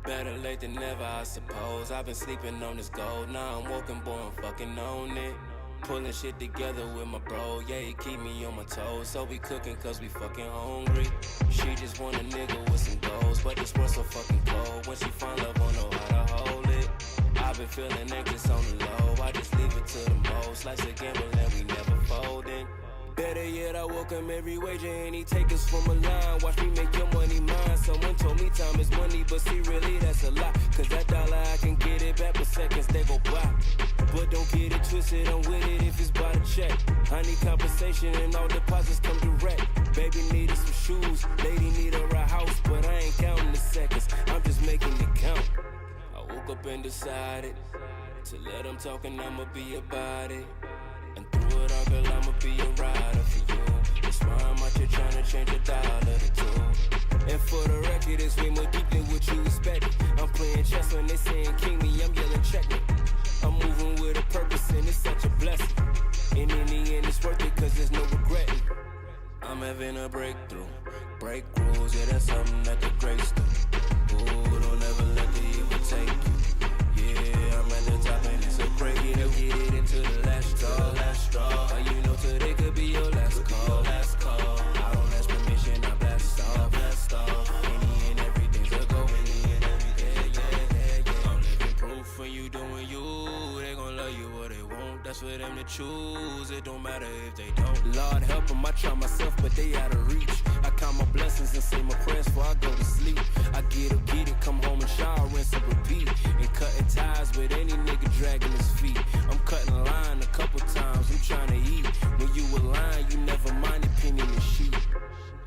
Better late than never, I suppose. I've been sleeping on this gold. Now I'm woken, boy, I'm fucking on it. Pulling shit together with my bro. Yeah, he keep me on my toes. So we cooking cause we fucking hungry. She just want a nigga with some goals. But this world so fucking cold. When she find love, won't know how to hold it. I've been feeling anxious on the low. I just leave it to the most. Life's a gamble and we never folding. Better yet, I welcome every wager and he take us from a line. Watch me make your money mine. Someone told me time is money, but see, really, that's a lie. Cause that dollar, I can get it back, but seconds, they go by. But don't get it twisted, I'm with it if it's by the check. I need compensation and all deposits come direct. Baby needed some shoes, lady need a right house, but I ain't counting the seconds, I'm just making it count. I woke up and decided to let them talk and I'ma be about it. And through it all, girl, I'ma be a rider for you. That's why I'm out here trying to change a dollar to two. And for the record, it's way more deep than what you expected. I'm playing chess when they saying king me, I'm yelling check me. I'm moving with a purpose and it's such a blessing. And in the end, it's worth it cause there's no regretting. I'm having a breakthrough. Break rules, yeah, that's something that the greats do. Ooh, don't ever let the evil take you. Yeah, I'm at the top and it's a great to get it into the last straw, last straw. You know today could be your last call, last call. I don't ask permission, I blast off, blast off. Any and everything's a go, any and everything, yeah. I'm living proof when you doing you. They gon' love you what they want, that's for them to choose. It don't matter if they don't. Lord help them, I try myself, but they out of reach. I count my blessings and say my prayers before I go to sleep. I get it, come home and shower, rinse and repeat. And cutting ties with any nigga dragging his feet. I'm cutting a line a couple times, I'm trying to eat. When you align, you never mind opinion and sheet.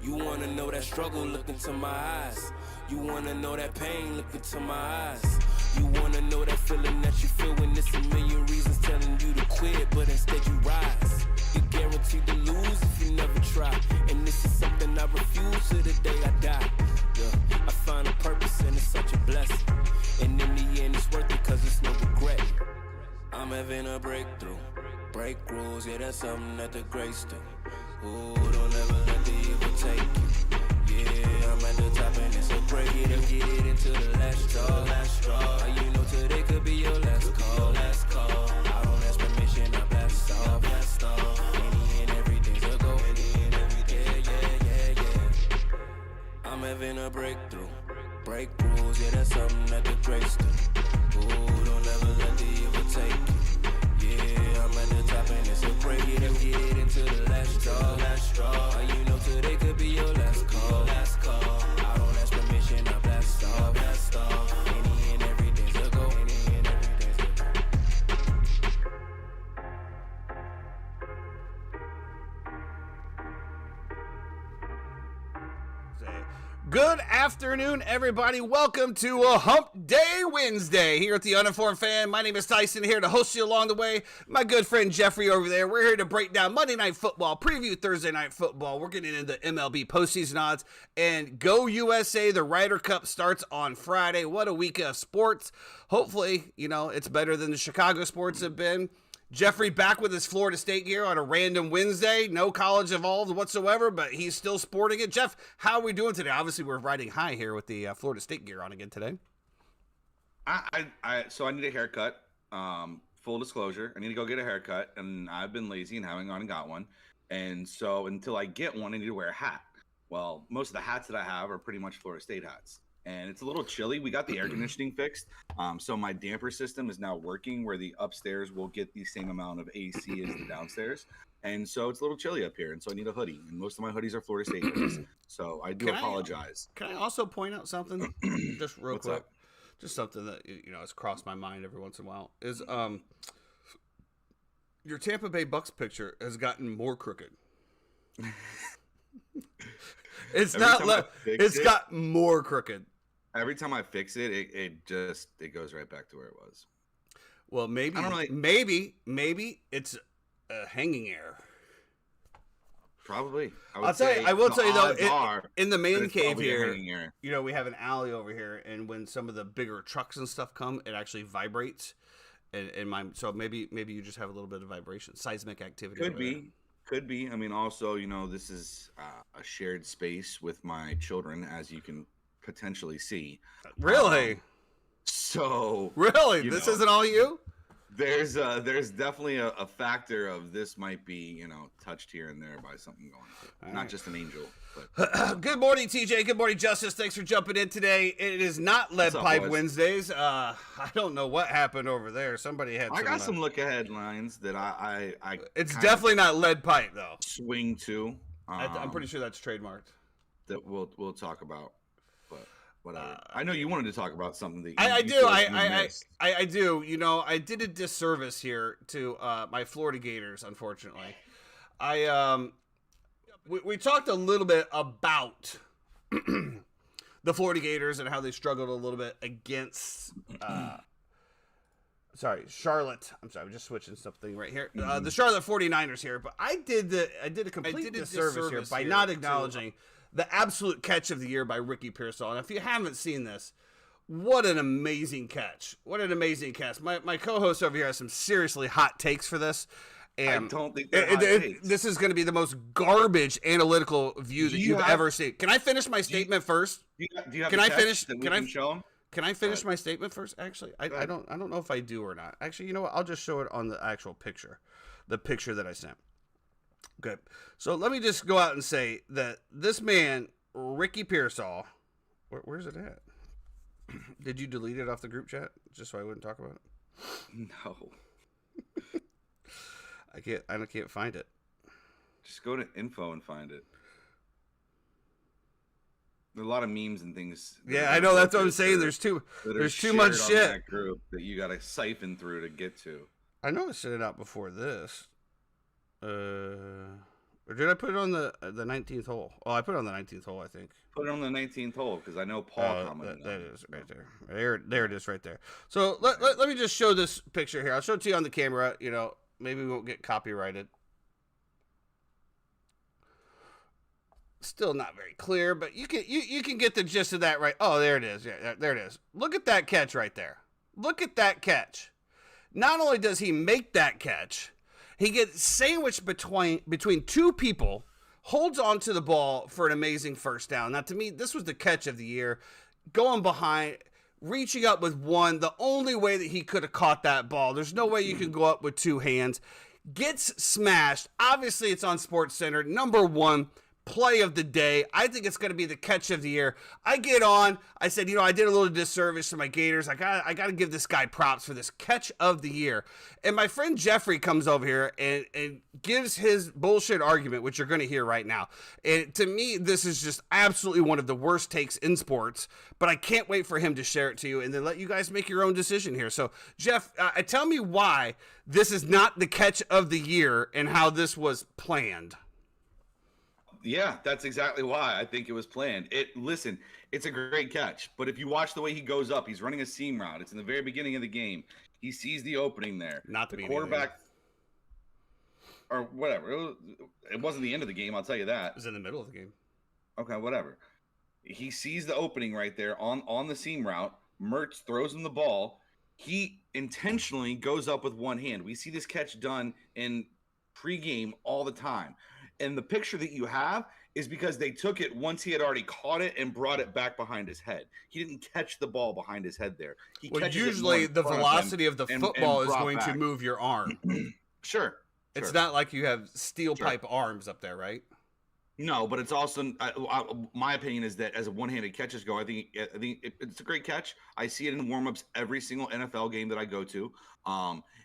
You wanna know that struggle, look into my eyes. You wanna know that pain, look into my eyes. You wanna know that feeling that you feel when it's a million reasons telling you to quit, but instead you rise. You're guaranteed to lose if you never try. And this is something I refuse to the day I die. Yeah, I find a purpose and it's such a blessing. And in the end it's worth it cause it's no regret. I'm having a breakthrough. Break rules, yeah, that's something that the greats do. Ooh, don't ever let the evil take you. Yeah, I'm at the top and it's a break it and get it into the last straw, last straw. You know today could be your last call, last call. I don't ask permission, I blast off, blast off. Any and everything's a go, any and everything, yeah. I'm having a breakthrough. Break rules, yeah, that's something that the greats do. Ooh, don't ever let the evil take you. Yeah, I'm at the top and it's a break it and get it into the last straw, last straw. You know today could be your last call, last call. I don't ask permission, I blast off, blast off. Any and everything's a go, any and everything's a go. Good afternoon, everybody. Welcome to a Hump Day Wednesday here at the Uninformed Fan. My name is Tyson, here to host you along the way. My good friend Jeffrey over there. We're here to break down Monday Night Football, preview Thursday Night Football. We're getting into MLB postseason odds. And go USA, the RYDER Cup starts on Friday. What a week of sports. Hopefully, it's better than the Chicago sports have been. Jeffrey back with his Florida State gear on a random Wednesday. No college involved whatsoever, but he's still sporting it. Jeff, how are we doing today? Obviously, we're riding high here with the Florida State gear on again today. So I need a haircut. Full disclosure, I need to go get a haircut, and I've been lazy and haven't gone and got one. And so until I get one, I need to wear a hat. Well, most of the hats that I have are pretty much Florida State hats. And it's a little chilly. We got the air conditioning fixed. So my damper system is now working where the upstairs will get the same amount of AC as the downstairs. And so it's a little chilly up here. And so I need a hoodie. And most of my hoodies are Florida State hoodies. So I do apologize. Can I also point out something just real What's quick? up? Just something that, has crossed my mind every once in a while is your Tampa Bay Bucs picture has gotten more crooked. It's got more crooked. Every time I fix it, it goes right back to where it was. Well, maybe it's a hanging error. Probably. I will tell you though, in the man cave here, we have an alley over here, and when some of the bigger trucks and stuff come, it actually vibrates. So maybe you just have a little bit of vibration, seismic activity. Could be. I mean, also, this is a shared space with my children, as you can potentially see. Really? So really, this isn't all you? There's definitely a factor of this might be, touched here and there by something going on. Not just an angel. But. Good morning, TJ. Good morning, Justice. Thanks for jumping in today. It is not Lead Pipe Wednesdays. I don't know what happened over there. Somebody had. I got some look ahead lines that I It's definitely not Lead Pipe though. Swing to. I'm pretty sure that's trademarked. That we'll talk about. But whatever. I know you wanted to talk about something that I do. I do. I did a disservice here to my Florida Gators. Unfortunately, we talked a little bit about the Florida Gators and how they struggled a little bit against. Charlotte. I'm sorry, I'm just switching something right here. The Charlotte 49ers here, but I did a complete disservice here by not acknowledging the absolute catch of the year by Ricky Pearsall. And if you haven't seen this, what an amazing catch. What an amazing catch. My co-host over here has some seriously hot takes for this. And I don't think this is going to be the most garbage analytical view that you've ever seen. Can I finish my statement first? Do you have can I finish? Show them? Can I finish my statement first? Actually, I don't know if I do or not. Actually, you know what? I'll just show it on the actual picture, the picture that I sent. Good. So let me just go out and say that this man, Ricky Pearsall, where's it at? Did you delete it off the group chat just so I wouldn't talk about it? No. I can't find it. Just go to info and find it. There's a lot of memes and things. Yeah, I know. That's what I'm saying. There's too much shit. That group that you got to siphon through to get to. I know I sent it out before this. Or did I put it on the 19th hole? Oh, I put it on the 19th hole, I think. Put it on the 19th hole because I know Paul commented. That is right there. There it is right there. So let me just show this picture here. I'll show it to you on the camera. Maybe we won't get copyrighted. Still not very clear, but you can get the gist of that, right? Oh, there it is. Yeah, there it is. Look at that catch right there. Look at that catch. Not only does he make that catch, he gets sandwiched between two people, holds on to the ball for an amazing first down. Now, to me, this was the catch of the year. Going behind, reaching up with one, the only way that he could have caught that ball. There's no way you can go up with two hands. Gets smashed. Obviously, it's on SportsCenter. Number one play of the day. I think it's going to be the catch of the year. I get on. I said, I did a little disservice to my Gators. I got to give this guy props for this catch of the year. And my friend Jeffrey comes over here and gives his bullshit argument, which you're going to hear right now. And to me, this is just absolutely one of the worst takes in sports, but I can't wait for him to share it to you and then let you guys make your own decision here. So Jeff, tell me why this is not the catch of the year and how this was planned. Yeah, that's exactly why I think it was planned. Listen, it's a great catch, but if you watch the way he goes up, he's running a seam route. It's in the very beginning of the game. He sees the opening there. Not the quarterback, or whatever. It wasn't the end of the game. I'll tell you that. It was in the middle of the game. Okay, whatever. He sees the opening right there on the seam route. Mertz throws him the ball. He intentionally goes up with one hand. We see this catch done in pregame all the time. And the picture that you have is because they took it once he had already caught it and brought it back behind his head. He didn't catch the ball behind his head there. Usually the velocity of the football is going to move your arm. Sure. It's not like you have steel pipe arms up there, right? No, but it's also my opinion is that as a one-handed catches go, I think it's a great catch. I see it in warm-ups every single NFL game that I go to.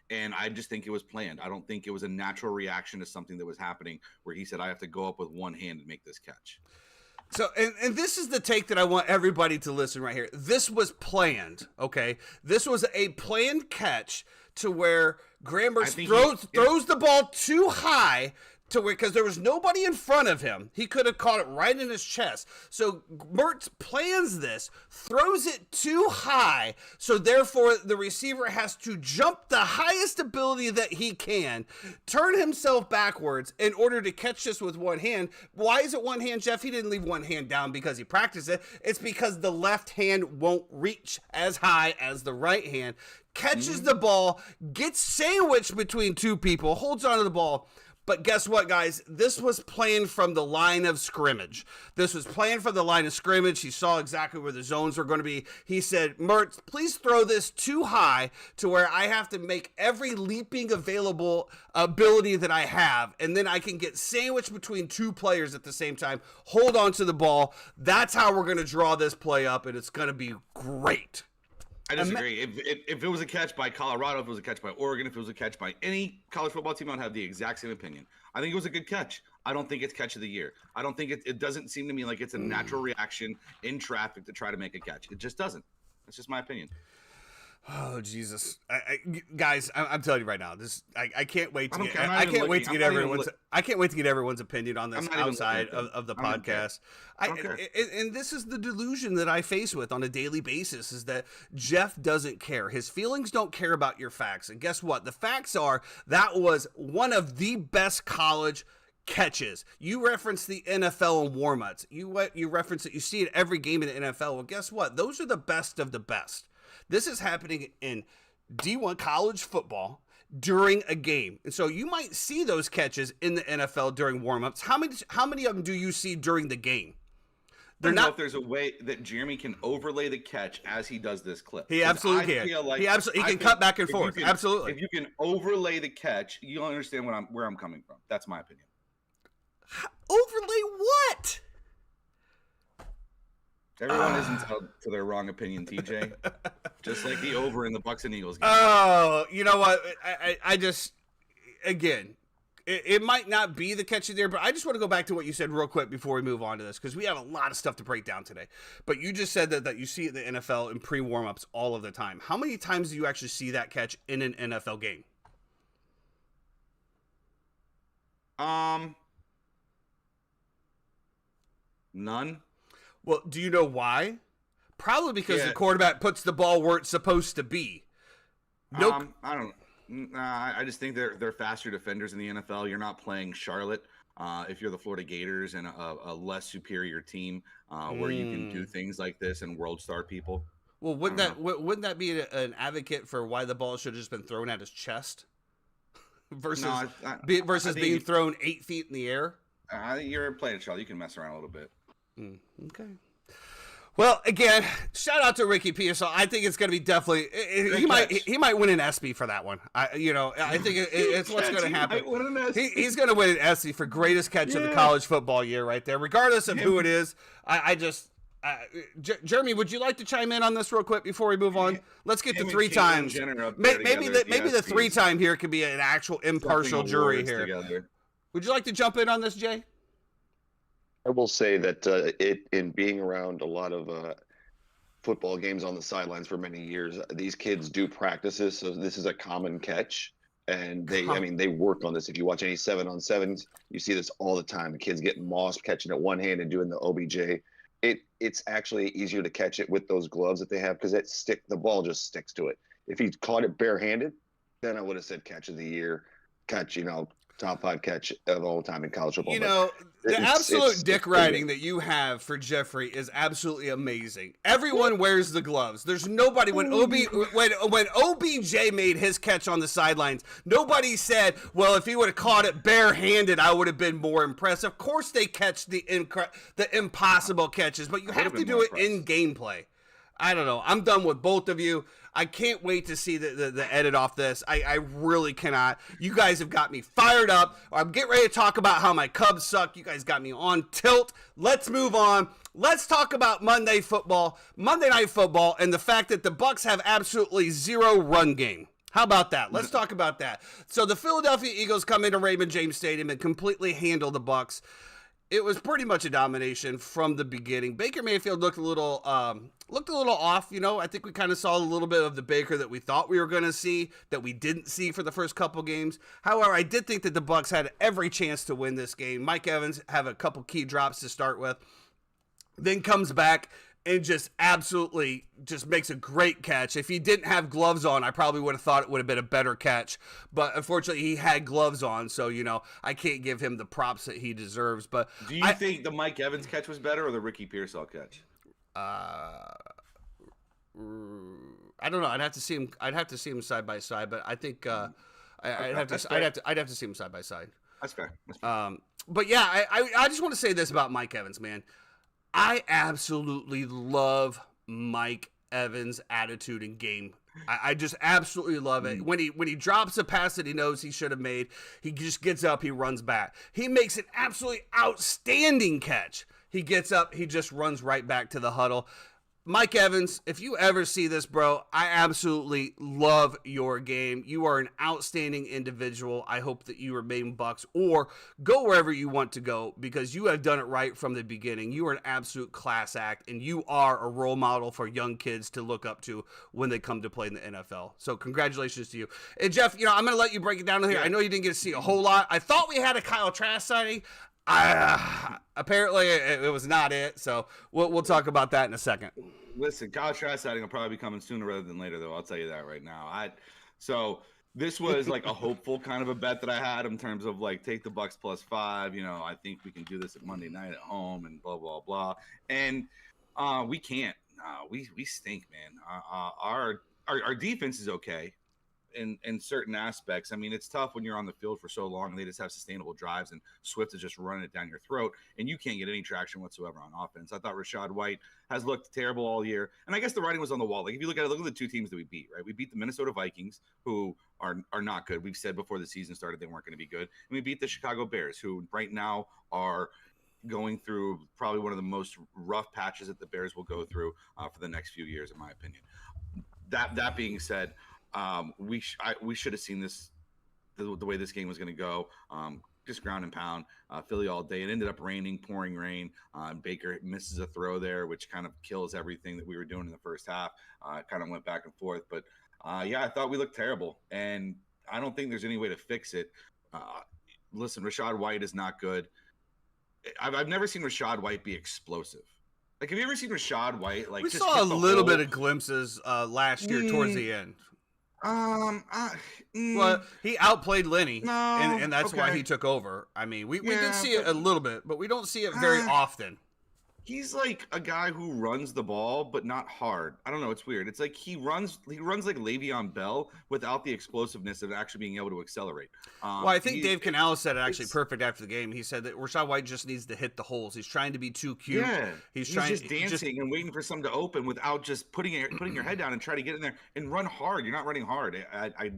And I just think it was planned. I don't think it was a natural reaction to something that was happening where he said, I have to go up with one hand and make this catch. So, and this is the take that I want everybody to listen right here. This was planned, okay? This was a planned catch to where Graham Mertz throws the ball too high to where, because there was nobody in front of him. He could have caught it right in his chest. So Mertz plans this, throws it too high, so therefore the receiver has to jump the highest ability that he can, turn himself backwards in order to catch this with one hand. Why is it one hand, Jeff? He didn't leave one hand down because he practiced it. It's because the left hand won't reach as high as the right hand. Catches the ball, gets sandwiched between two people, holds onto the ball, But guess what, guys? This was planned from the line of scrimmage. He saw exactly where the zones were going to be. He said, Mertz, please throw this too high to where I have to make every leaping available ability that I have, and then I can get sandwiched between two players at the same time, hold on to the ball. That's how we're going to draw this play up, and it's going to be great. I disagree. If it was a catch by Colorado, if it was a catch by Oregon, if it was a catch by any college football team, I'd have the exact same opinion. I think it was a good catch. I don't think it's catch of the year. I don't think it doesn't seem to me like it's a natural reaction in traffic to try to make a catch. It just doesn't. That's just my opinion. Oh Jesus, guys! I'm telling you right now, I can't wait to get. I can't wait to get everyone's opinion on this outside of the podcast. And this is the delusion that I face with on a daily basis: is that Jeff doesn't care. His feelings don't care about your facts. And guess what? The facts are that was one of the best college catches. You reference the NFL and warm-ups. You reference it. You see it every game in the NFL. Well, guess what? Those are the best of the best. This is happening in D1 college football during a game. And so you might see those catches in the NFL during warm-ups. How many of them do you see during the game? I don't know if there's a way that Jeremy can overlay the catch as he does this clip. He absolutely can. He can cut back and forth. Absolutely. If you can overlay the catch, you'll understand where I'm coming from. That's my opinion. Overlay what? Everyone is entitled to their wrong opinion, TJ. Just like the over in the Bucs and Eagles game. Oh, you know what? I just, again, it might not be the catch of the year, but I just want to go back to what you said real quick before we move on to this, because we have a lot of stuff to break down today. But you just said that you see it in the NFL in pre-warm-ups all of the time. How many times do you actually see that catch in an NFL game? None. Well, do you know why? Probably because the quarterback puts the ball where it's supposed to be. I don't. I just think they're faster defenders in the NFL. You're not playing Charlotte if you're the Florida Gators and a less superior team where you can do things like this and world star people. Well, wouldn't that be an advocate for why the ball should have just been thrown at his chest versus being thrown 8 feet in the air? You're playing Charlotte. You can mess around a little bit. Okay. Well, again, shout out to Ricky Pearsall. I think it's going to be definitely. He might win an ESPY for that one. I think it's what's going to happen. He's going to win an ESPY for greatest catch of the college football year, right there, regardless of who it is. Jeremy, would you like to chime in on this real quick before we move on? Let's get to 3 times. Maybe the 3-time here could be an actual impartial jury here. Together. Would you like to jump in on this, Jay? I will say that in being around a lot of football games on the sidelines for many years, these kids do practices, so this is a common catch, and they work on this. If you watch any 7-on-7s, you see this all the time. The kids getting mossed, catching it one hand and doing the OBJ. It's actually easier to catch it with those gloves that they have because the ball just sticks to it. If he caught it barehanded, then I would have said catch of the year, catch, top 5 catch of all time in college football. The absolute dick riding that you have for Jeffrey is absolutely amazing. Everyone wears the gloves. There's nobody when OBJ made his catch on the sidelines, nobody said, well, if he would have caught it barehanded, I would have been more impressed. Of course they catch the impossible catches, but you have to do it in gameplay. I don't know. I'm done with both of you. I can't wait to see the edit off this. I really cannot. You guys have got me fired up. I'm getting ready to talk about how my Cubs suck. You guys got me on tilt. Let's move on. Let's talk about Monday Night Football, and the fact that the Bucs have absolutely zero run game. How about that? Let's talk about that. So the Philadelphia Eagles come into Raymond James Stadium and completely handle the Bucs. It was pretty much a domination from the beginning. Baker Mayfield looked a little off. I think we kind of saw a little bit of the Baker that we thought we were going to see, that we didn't see for the first couple games. However, I did think that the Bucs had every chance to win this game. Mike Evans have a couple key drops to start with, then comes back and just absolutely just makes a great catch. If he didn't have gloves on, I probably would have thought it would have been a better catch. But unfortunately, he had gloves on, so, I can't give him the props that he deserves. But do you think the Mike Evans catch was better or the Ricky Pearsall catch? I don't know. I'd have to see him. I'd have to see him side by side, but I think I'd have to see him side by side. That's fair. That's fair. But yeah, I just want to say this about Mike Evans, man. I absolutely love Mike Evans' attitude and game. I just absolutely love it. When he drops a pass that he knows he should have made, he just gets up, he runs back. He makes an absolutely outstanding catch. He gets up, he just runs right back to the huddle. Mike Evans, if you ever see this, bro, I absolutely love your game. You are an outstanding individual. I hope that you remain Bucs or go wherever you want to go because you have done it right from the beginning. You are an absolute class act, and you are a role model for young kids to look up to when they come to play in the NFL. So congratulations to you. And Jeff, I'm going to let you break it down here. I know you didn't get to see a whole lot. I thought we had a Kyle Trask signing. Apparently it was not it, so we'll talk about that in a second. Listen, Kyle Trask sighting will probably be coming sooner rather than later, though. I'll tell you that right now. So this was like a hopeful kind of a bet that I had in terms of like take the Bucs +5. I think we can do this at Monday night at home and blah blah blah. And we can't. We stink, man. Our defense is okay. In certain aspects. I mean, it's tough when you're on the field for so long and they just have sustainable drives and Swift is just running it down your throat and you can't get any traction whatsoever on offense. I thought Rachaad White has looked terrible all year. And I guess the writing was on the wall. Like if you look at the two teams that we beat, right? We beat the Minnesota Vikings, who are not good. We've said before the season started they weren't going to be good. And we beat the Chicago Bears, who right now are going through probably one of the most rough patches that the Bears will go through for the next few years, in my opinion. That being said, we should have seen this the way this game was going to go. Just ground and pound, Philly all day. It ended up raining, pouring rain. Baker misses a throw there, which kind of kills everything that we were doing in the first half. It kind of went back and forth. But, I thought we looked terrible. And I don't think there's any way to fix it. Listen, Rachaad White is not good. I've never seen Rachaad White be explosive. Like, have you ever seen Rachaad White? Like, we just saw a little bit of glimpses last year towards the end. Well, he outplayed Lenny, and that's why he took over. I mean, we did see it a little bit, but we don't see it very often. He's like a guy who runs the ball, but not hard. I don't know. It's weird. It's like he runs like Le'Veon Bell without the explosives of actually being able to accelerate. Well, I think Dave Canales said it actually perfect after the game. He said that Rachaad White just needs to hit the holes. He's trying to be too cute. Yeah, he's just dancing and waiting for something to open without just putting your head down and try to get in there and run hard. You're not running hard. I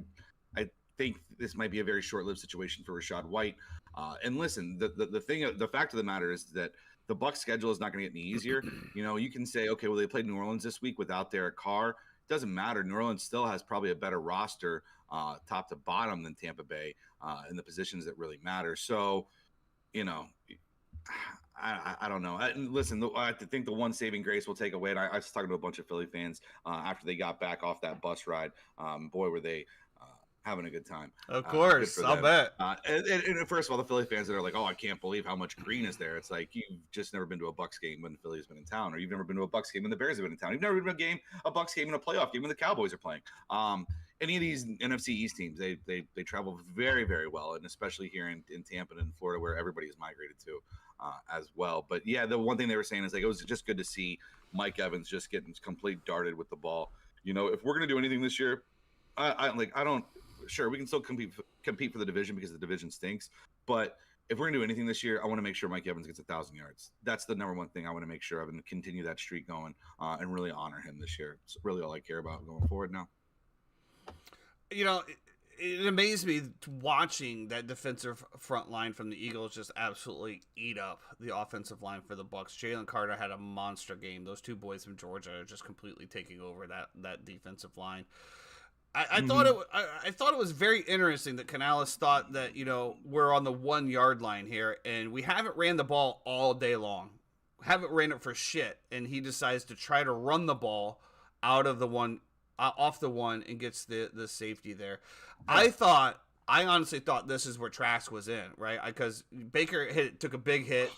think this might be a very short-lived situation for Rachaad White. And listen, the fact of the matter is that the Bucs schedule is not going to get any easier. You can say, okay, well, they played New Orleans this week without Derek Carr. It doesn't matter. New Orleans still has probably a better roster top to bottom than Tampa Bay in the positions that really matter. So, I don't know. Listen, I think the one saving grace we'll take away, and I was talking to a bunch of Philly fans after they got back off that bus ride. Boy, were they having a good time. Of course, I'll bet. And first of all, the Philly fans that are like, oh, I can't believe how much green is there. It's like, you've just never been to a Bucs game when the Phillies been in town, or you've never been to a Bucs game when the Bears have been in town. You've never been to a Bucs game in a playoff game when the Cowboys are playing. Any of these NFC East teams, they travel very, very well, and especially here in Tampa and in Florida, where everybody is migrated to as well. But yeah, the one thing they were saying is like, it was just good to see Mike Evans just getting complete darted with the ball. If we're going to do anything this year, sure, we can still compete for the division because the division stinks. But if we're going to do anything this year, I want to make sure Mike Evans gets 1,000 yards. That's the number one thing I want to make sure of, and continue that streak going and really honor him this year. It's really all I care about going forward now. It amazed me watching that defensive front line from the Eagles just absolutely eat up the offensive line for the Bucs. Jalen Carter had a monster game. Those two boys from Georgia are just completely taking over that defensive line. I thought it was very interesting that Canales thought that, we're on the 1 yard line here and we haven't ran the ball all day long. Haven't ran it for shit. And he decides to try to run the ball out of the one, off the one, and gets the safety there. I honestly thought this is where Trask was in, right? Because Baker took a big hit.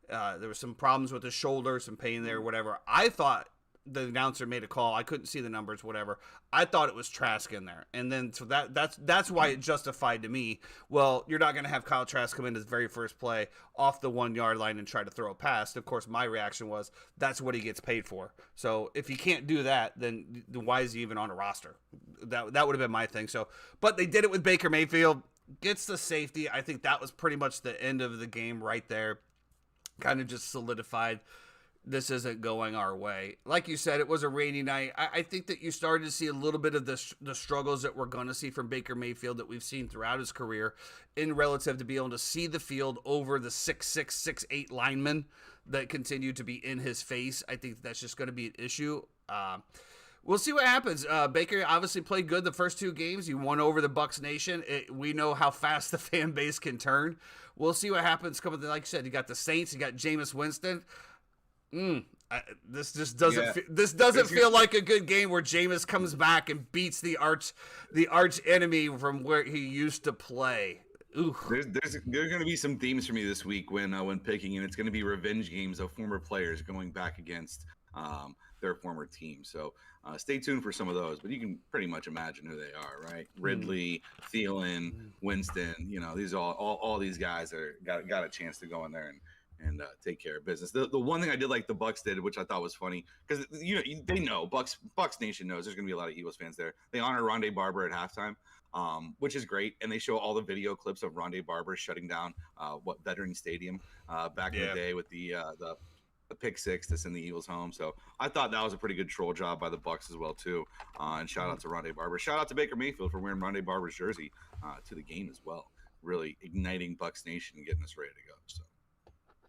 There was some problems with his shoulder, some pain there, whatever. I thought the announcer made a call. I couldn't see the numbers, whatever. I thought it was Trask in there. And then so that's why it justified to me, well, you're not going to have Kyle Trask come into the very first play off the 1 yard line and try to throw a pass. Of course, my reaction was that's what he gets paid for. So if he can't do that, then why is he even on a roster? That would have been my thing. So, but they did it with Baker Mayfield. gets the safety. I think that was pretty much the end of the game right there. Kind of just solidified this isn't going our way. Like you said, it was a rainy night. I think that you started to see a little bit of the struggles that we're going to see from Baker Mayfield that we've seen throughout his career in relative to be able to see the field over the 6'6", 6'8" linemen that continue to be in his face. I think that's just going to be an issue. We'll see what happens. Baker obviously played good the first 2 games. He won over the Bucs Nation. We know how fast the fan base can turn. We'll see what happens. Like you said, you got the Saints. You got Jameis Winston. This just doesn't. This doesn't feel like a good game where Jameis comes back and beats the arch enemy from where he used to play. Ooh. There's going to be some themes for me this week when picking, and it's going to be revenge games of former players going back against their former team. So stay tuned for some of those. But you can pretty much imagine who they are, right? Ridley, Thielen, Winston. You know, these are all these guys that got a chance to go in there and take care of business. The one thing I did like the Bucs did, which I thought was funny, because they know Bucs Nation knows there's going to be a lot of Eagles fans there. They honor Rondé Barber at halftime, which is great, and they show all the video clips of Rondé Barber shutting down Veterans Stadium back in the day with the pick six to send the Eagles home. So I thought that was a pretty good troll job by the Bucs as well too. And shout out to Rondé Barber. Shout out to Baker Mayfield for wearing Rondé Barber's jersey to the game as well. Really igniting Bucs Nation and getting us ready to go. So.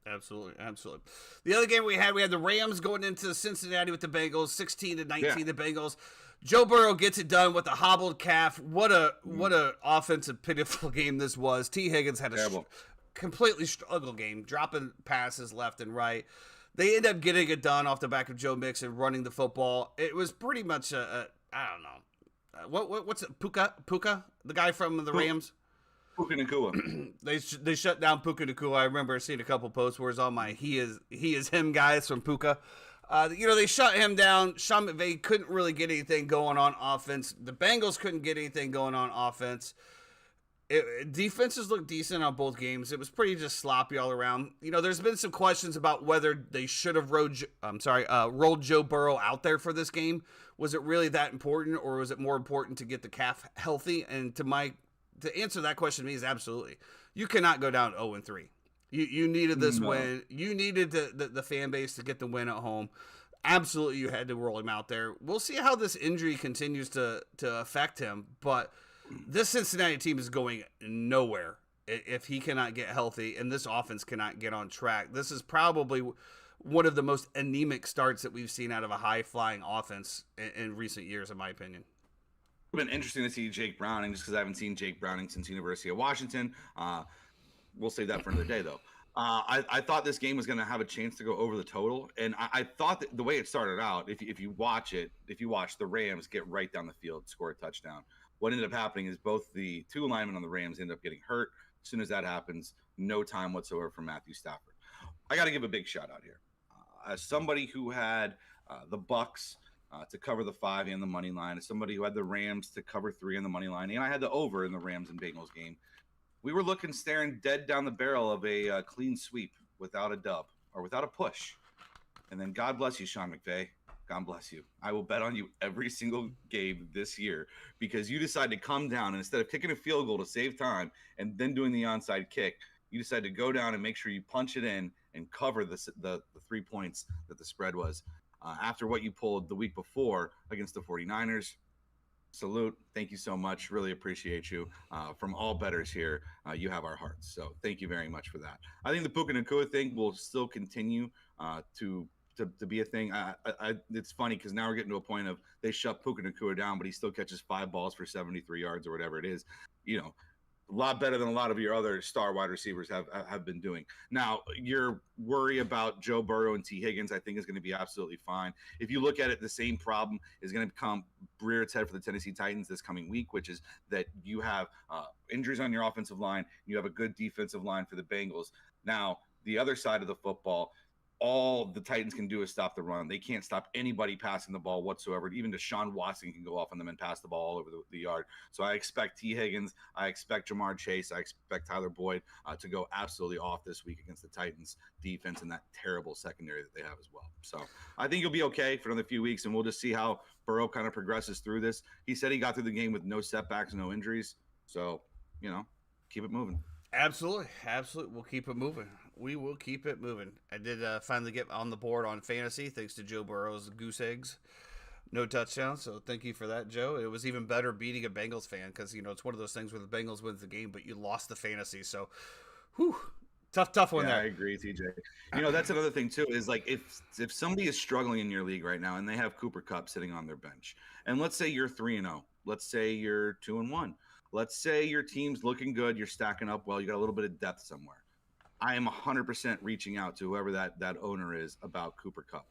Absolutely. The other game we had the Rams going into Cincinnati with the Bengals, 16-19. The Bengals. Joe Burrow gets it done with a hobbled calf. What a offensive pitiful game this was. T. Higgins had a completely struggle game, dropping passes left and right. They end up getting it done off the back of Joe Mixon running the football. It was pretty much I don't know. What's it? Puka, the guy from the Rams. Puka Nacua. They shut down Puka Nacua. I remember seeing a couple posts where it's on my he is him guys from Puka. They shut him down. Sean McVay couldn't really get anything going on offense. The Bengals couldn't get anything going on offense. Defenses looked decent on both games. It was pretty just sloppy all around. There's been some questions about whether they should have rolled Joe Burrow out there for this game. Was it really that important, or was it more important to get the calf healthy? And to answer that question to me is absolutely. You cannot go down 0-3. You needed this win. You needed the fan base to get the win at home. Absolutely, you had to roll him out there. We'll see how this injury continues to affect him, but this Cincinnati team is going nowhere if he cannot get healthy and this offense cannot get on track. This is probably one of the most anemic starts that we've seen out of a high-flying offense in recent years, in my opinion. Been interesting to see Jake Browning, just because I haven't seen Jake Browning since University of Washington. We'll save that for another day, though. I thought this game was going to have a chance to go over the total, and I thought that the way it started out, if you watch the Rams get right down the field, score a touchdown. What ended up happening is both the 2 linemen on the Rams ended up getting hurt. As soon as that happens, no time whatsoever for Matthew Stafford. I got to give a big shout out here. As somebody who had the Bucs to cover the 5 and the money line, as somebody who had the Rams to cover 3 on the money line, and I had the over in the Rams and Bengals game, we were staring dead down the barrel of a clean sweep without a dub or without a push. And then God bless you, Sean McVay. God bless you. I will bet on you every single game this year because you decided to come down and instead of kicking a field goal to save time and then doing the onside kick, you decided to go down and make sure you punch it in and cover the 3 points that the spread was. After what you pulled the week before against the 49ers, salute. Thank you so much. Really appreciate you. From all bettors here, you have our hearts. So thank you very much for that. I think the Puka Nacua thing will still continue to be a thing. It's funny because now we're getting to a point of they shut Puka Nacua down, but he still catches 5 balls for 73 yards or whatever it is. A lot better than a lot of your other star wide receivers have been doing. Now, your worry about Joe Burrow and T. Higgins, I think, is going to be absolutely fine. If you look at it, the same problem is going to rear its head for the Tennessee Titans this coming week, which is that you have injuries on your offensive line. You have a good defensive line for the Bengals. Now, the other side of the football, all the Titans can do is stop the run. They can't stop anybody passing the ball whatsoever. Even Deshaun Watson can go off on them and pass the ball all over the yard. So I expect T. Higgins, I expect Jamar Chase, I expect Tyler Boyd to go absolutely off this week against the Titans defense and that terrible secondary that they have as well. So I think you'll be okay for another few weeks, and we'll just see how Burrow kind of progresses through this. He said he got through the game with no setbacks, no injuries. So, keep it moving. Absolutely. We'll keep it moving. We will keep it moving. I did finally get on the board on fantasy thanks to Joe Burrow's goose eggs. No touchdowns, so thank you for that, Joe. It was even better beating a Bengals fan because, it's one of those things where the Bengals wins the game, but you lost the fantasy. So, whew, tough one there. I agree, TJ. That's another thing, too, is like if somebody is struggling in your league right now and they have Cooper Kupp sitting on their bench, and let's say you're 3-0, let's say you're 2-1, let's say your team's looking good, you're stacking up well, you got a little bit of depth somewhere. I am 100% reaching out to whoever that owner is about Cooper Kupp.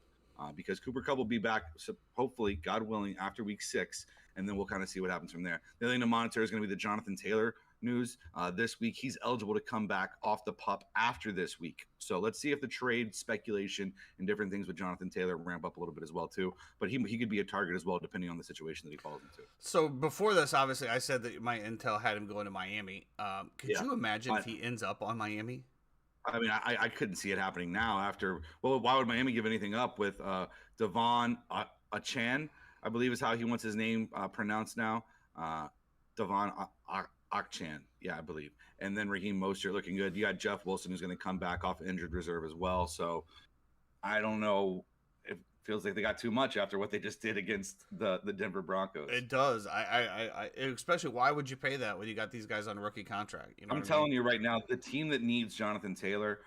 Because Cooper Kupp will be back, so hopefully, God willing, after week 6, and then we'll kind of see what happens from there. The other thing to monitor is going to be the Jonathan Taylor news. This week, he's eligible to come back off the PUP after this week. So let's see if the trade speculation and different things with Jonathan Taylor ramp up a little bit as well, too. But he could be a target as well, depending on the situation that he falls into. So before this, obviously, I said that my intel had him going to Miami. Could you imagine if he ends up on Miami? I mean, I couldn't see it happening now after. Well, why would Miami give anything up with Devon Achan, I believe is how he wants his name pronounced now. Devon Achan, yeah, I believe. And then Raheem Mostert looking good. You got Jeff Wilson who's going to come back off injured reserve as well. So I don't know. It feels like they got too much after what they just did against the Denver Broncos. It does. I especially, why would you pay that when you got these guys on rookie contract? I'm telling you right now, the team that needs Jonathan Taylor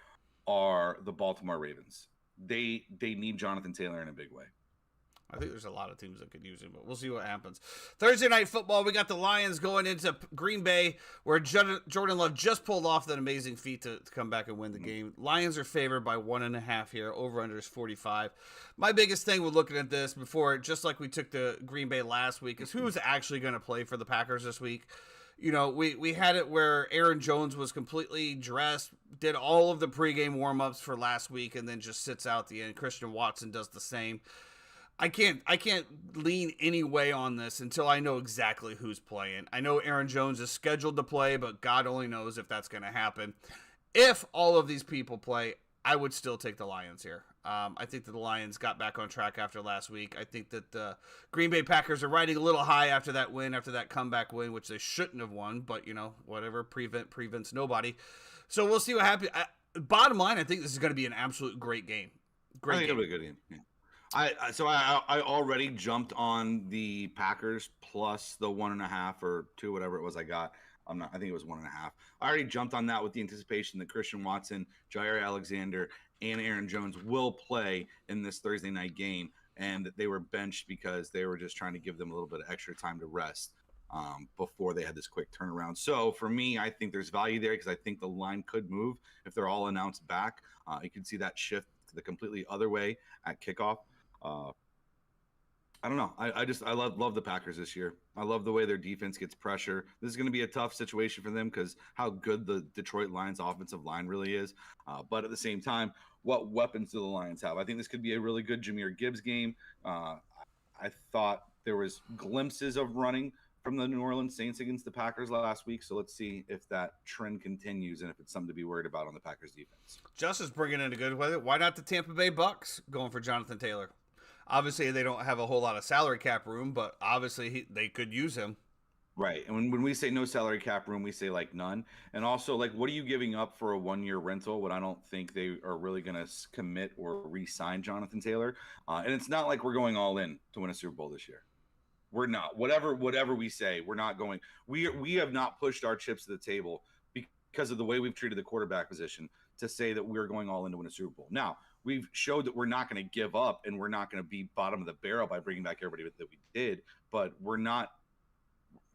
are the Baltimore Ravens. They need Jonathan Taylor in a big way. I think there's a lot of teams that could use him, but we'll see what happens. Thursday Night Football, we got the Lions going into Green Bay, where Jordan Love just pulled off that amazing feat to come back and win the game. Lions are favored by 1.5 here. Over-under is 45. My biggest thing with looking at this before, just like we took the Green Bay last week, is who's actually going to play for the Packers this week. We had it where Aaron Jones was completely dressed, did all of the pregame warm-ups for last week, and then just sits out the end. Christian Watson does the same. I can't lean any way on this until I know exactly who's playing. I know Aaron Jones is scheduled to play, but God only knows if that's going to happen. If all of these people play, I would still take the Lions here. I think that the Lions got back on track after last week. I think that the Green Bay Packers are riding a little high after that win, after that comeback win, which they shouldn't have won, but, whatever, prevents nobody. So we'll see what happens. Bottom line, I think this is going to be an absolute great game. I think it'll be a good game. Yeah. I already jumped on the Packers plus the 1.5 or 2, whatever it was I got. I think it was 1.5. I already jumped on that with the anticipation that Christian Watson, Jair Alexander, and Aaron Jones will play in this Thursday night game, and that they were benched because they were just trying to give them a little bit of extra time to rest before they had this quick turnaround. So for me, I think there's value there because I think the line could move if they're all announced back. You can see that shift the completely other way at kickoff. I don't know. I love the Packers this year. I love the way their defense gets pressure. This is going to be a tough situation for them because how good the Detroit Lions offensive line really is. But at the same time, what weapons do the Lions have? I think this could be a really good Jahmyr Gibbs game. I thought there was glimpses of running from the New Orleans Saints against the Packers last week. So let's see if that trend continues and if it's something to be worried about on the Packers defense. Justice bringing in a good weather. Why not the Tampa Bay Bucs going for Jonathan Taylor? Obviously, they don't have a whole lot of salary cap room, but obviously they could use him. Right. And when we say no salary cap room, we say like none. And also, like, what are you giving up for a 1-year rental when I don't think they are really going to commit or re-sign Jonathan Taylor? And it's not like we're going all in to win a Super Bowl this year. We're not. Whatever we say, we're not going. We have not pushed our chips to the table because of the way we've treated the quarterback position to say that we're going all in to win a Super Bowl. Now, we've showed that we're not going to give up and we're not going to be bottom of the barrel by bringing back everybody that we did, but we're not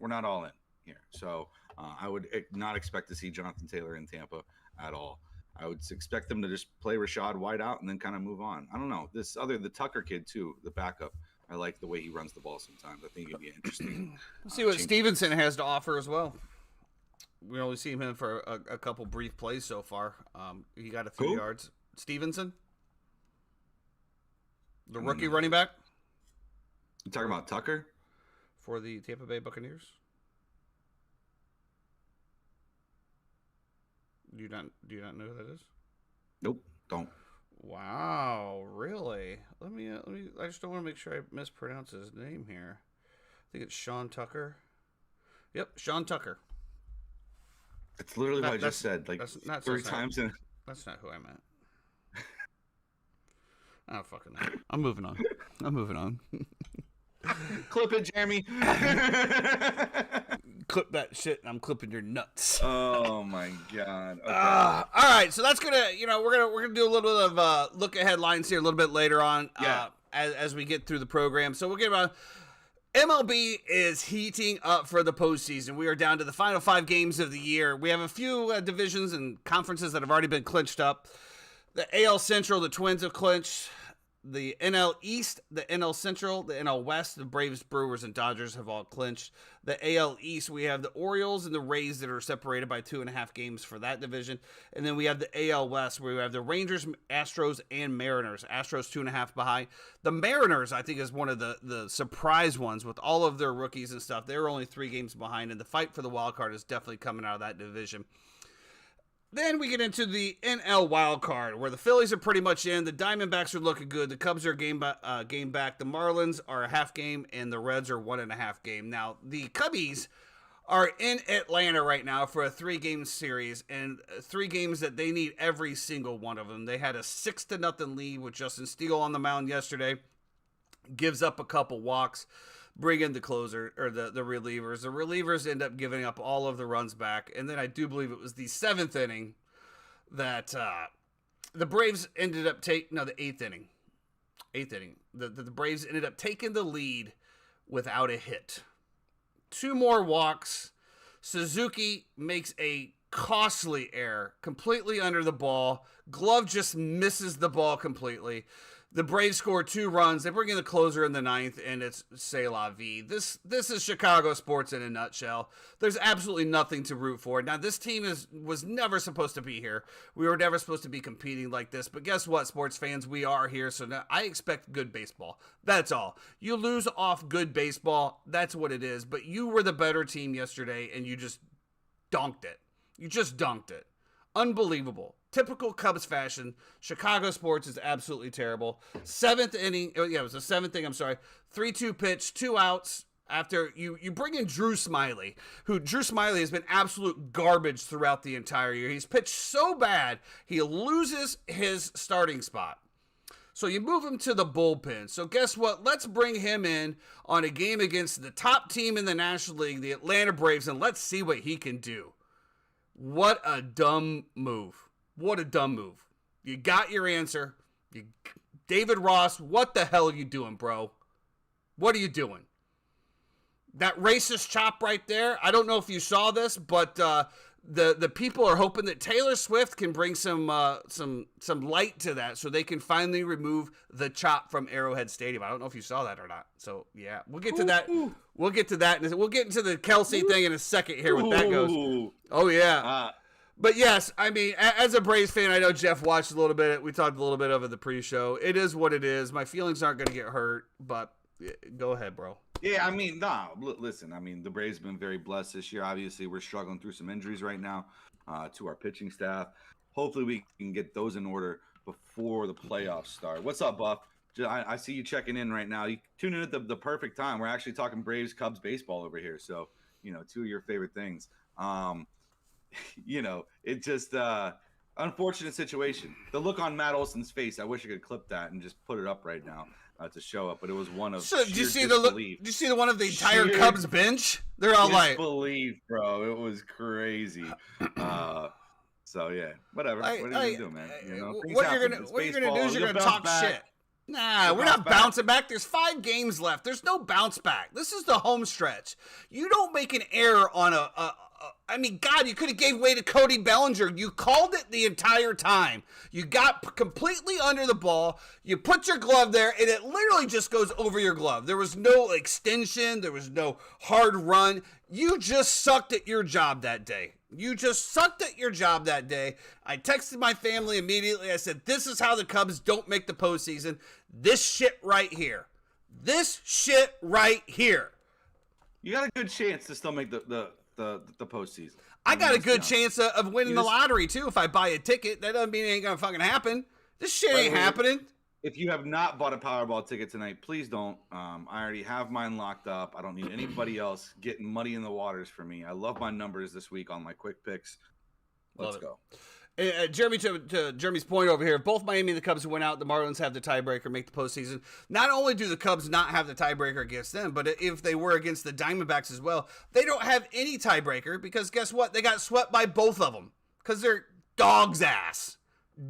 all in here. So I would not expect to see Jonathan Taylor in Tampa at all. I would expect them to just play Rashad White out and then kind of move on. I don't know. The Tucker kid too, the backup. I like the way he runs the ball sometimes. I think it'd be interesting. We'll see what Stevenson has to offer as well. We only seen him for a couple brief plays so far. He got a few yards. Stevenson? The rookie running back? You talking about Tucker? For the Tampa Bay Buccaneers? Do you not know who that is? Nope, don't. Wow, really? Let me. I just don't want to make sure I mispronounce his name here. I think it's Sean Tucker. Yep, Sean Tucker. It's literally what I just said, like that's 3 times in. That's not who I meant. I don't fucking know. I'm moving on. Clip it, Jeremy. Clip that shit, and I'm clipping your nuts. Oh my god. Okay. All right, so that's gonna, we're gonna do a little bit of look at headlines here a little bit later on. Yeah. As we get through the program. So we'll get about. MLB is heating up for the postseason. We are down to the final 5 games of the year. We have a few divisions and conferences that have already been clinched up. The AL Central, the Twins have clinched. The NL East, the NL Central, the NL West, the Braves, Brewers, and Dodgers have all clinched. The AL East, we have the Orioles and the Rays that are separated by 2.5 games for that division. And then we have the AL West, where we have the Rangers, Astros, and Mariners. Astros 2.5 behind. The Mariners, I think, is one of the surprise ones with all of their rookies and stuff. They're only 3 games behind, and the fight for the wild card is definitely coming out of that division. Then we get into the NL wild card, where the Phillies are pretty much in. The Diamondbacks are looking good. The Cubs are game back. The Marlins are a half game, and the Reds are 1.5 game. Now, the Cubbies are in Atlanta right now for a 3-game series, and 3 games that they need every single one of them. They had a 6-0 lead with Justin Steele on the mound yesterday. Gives up a couple walks. Bring in the closer, or the relievers. The relievers end up giving up all of the runs back. And then I do believe it was the 7th inning that the Braves ended up the 8th inning. 8th inning. The Braves ended up taking the lead without a hit. 2 more walks. Suzuki makes a costly error, completely under the ball. Glove just misses the ball completely. The Braves score 2 runs. They bring in the closer in the 9th, and it's c'est la vie. This is Chicago sports in a nutshell. There's absolutely nothing to root for. Now, this team was never supposed to be here. We were never supposed to be competing like this. But guess what, sports fans? We are here, so now I expect good baseball. That's all. You lose off good baseball. That's what it is. But you were the better team yesterday, and you just dunked it. You just dunked it. Unbelievable. Typical Cubs fashion. Chicago sports is absolutely terrible. 7th inning. Oh, yeah, it was the 7th inning. I'm sorry. 3-2 pitch, 2 outs. After you bring in Drew Smyly, Drew Smyly has been absolute garbage throughout the entire year. He's pitched so bad, he loses his starting spot. So you move him to the bullpen. So guess what? Let's bring him in on a game against the top team in the National League, the Atlanta Braves, and let's see what he can do. What a dumb move. What a dumb move. You got your answer. David Ross, what the hell are you doing, bro? What are you doing? That racist chop right there, I don't know if you saw this, but the people are hoping that Taylor Swift can bring some light to that so they can finally remove the chop from Arrowhead Stadium. I don't know if you saw that or not. So, yeah, we'll get to that. We'll get to that. We'll get into the Kelsey thing in a second here, what that goes. Oh, yeah. But yes, I mean, as a Braves fan, I know Jeff watched a little bit. We talked a little bit of it the pre-show. It is what it is. My feelings aren't going to get hurt, but go ahead, bro. Yeah, I mean, listen, I mean, the Braves have been very blessed this year. Obviously, we're struggling through some injuries right now to our pitching staff. Hopefully, we can get those in order before the playoffs start. What's up, Buff? I see you checking in right now. You tune in at the perfect time. We're actually talking Braves, Cubs baseball over here. So, 2 of your favorite things. It just unfortunate situation. The look on Matt Olson's face, I wish I could clip that and just put it up right now to show up, but it was one of did you see the one of the entire Cubs bench? They're all like disbelief, bro. It was crazy. So yeah, whatever. What are you gonna do, man? What you're gonna do is you're gonna talk shit. Nah, we're not bouncing back. There's 5 games left. There's no bounce back. This is the home stretch. You don't make an error on I mean, God, you could have gave way to Cody Bellinger. You called it the entire time. You got completely under the ball. You put your glove there, and it literally just goes over your glove. There was no extension. There was no hard run. You just sucked at your job that day. You just sucked at your job that day. I texted my family immediately. I said, this is how the Cubs don't make the postseason. This shit right here. This shit right here. You got a good chance to still make the postseason. I got a good chance of winning the lottery too if I buy a ticket. That doesn't mean it ain't gonna fucking happen. This shit ain't happening. If you have not bought a Powerball ticket tonight, please don't. I already have mine locked up. I don't need anybody else getting muddy in the waters for me. I love my numbers this week on my quick picks. Let's go. Jeremy, to Jeremy's point over here, both Miami and the Cubs went out. The Marlins have the tiebreaker, make the postseason. Not only do the Cubs not have the tiebreaker against them, but if they were against the Diamondbacks as well, they don't have any tiebreaker because guess what? They got swept by both of them because they're dog's ass.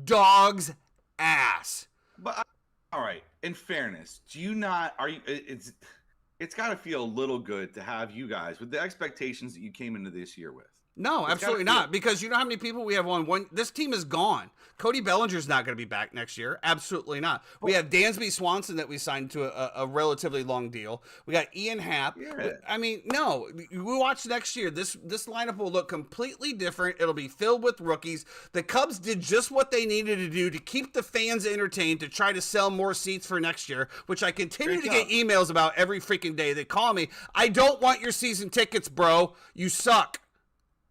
Dog's ass. But all right, in fairness, do you not? Are you? It's got to feel a little good to have you guys with the expectations that you came into this year with. No, absolutely not. Because you know how many people we have on one. This team is gone. Cody Bellinger's not going to be back next year. Absolutely not. We have Dansby Swanson that we signed to a relatively long deal. We got Ian Happ. Yeah. I mean, no. We watch next year. This lineup will look completely different. It'll be filled with rookies. The Cubs did just what they needed to do to keep the fans entertained to try to sell more seats for next year, which I continue to get emails about every freaking day. They call me. I don't want your season tickets, bro. You suck.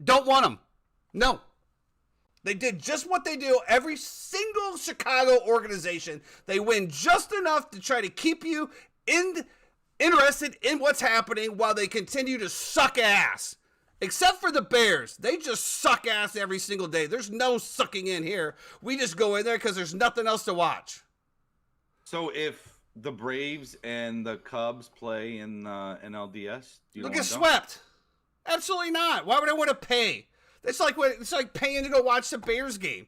Don't want them. No. They did just what they do every single Chicago organization. They win just enough to try to keep you interested in what's happening while they continue to suck ass. Except for the Bears. They just suck ass every single day. There's no sucking in here. We just go in there because there's nothing else to watch. So if the Braves and the Cubs play in NLDS, do you get swept. Absolutely not. Why would I want to pay? It's like paying to go watch the Bears game.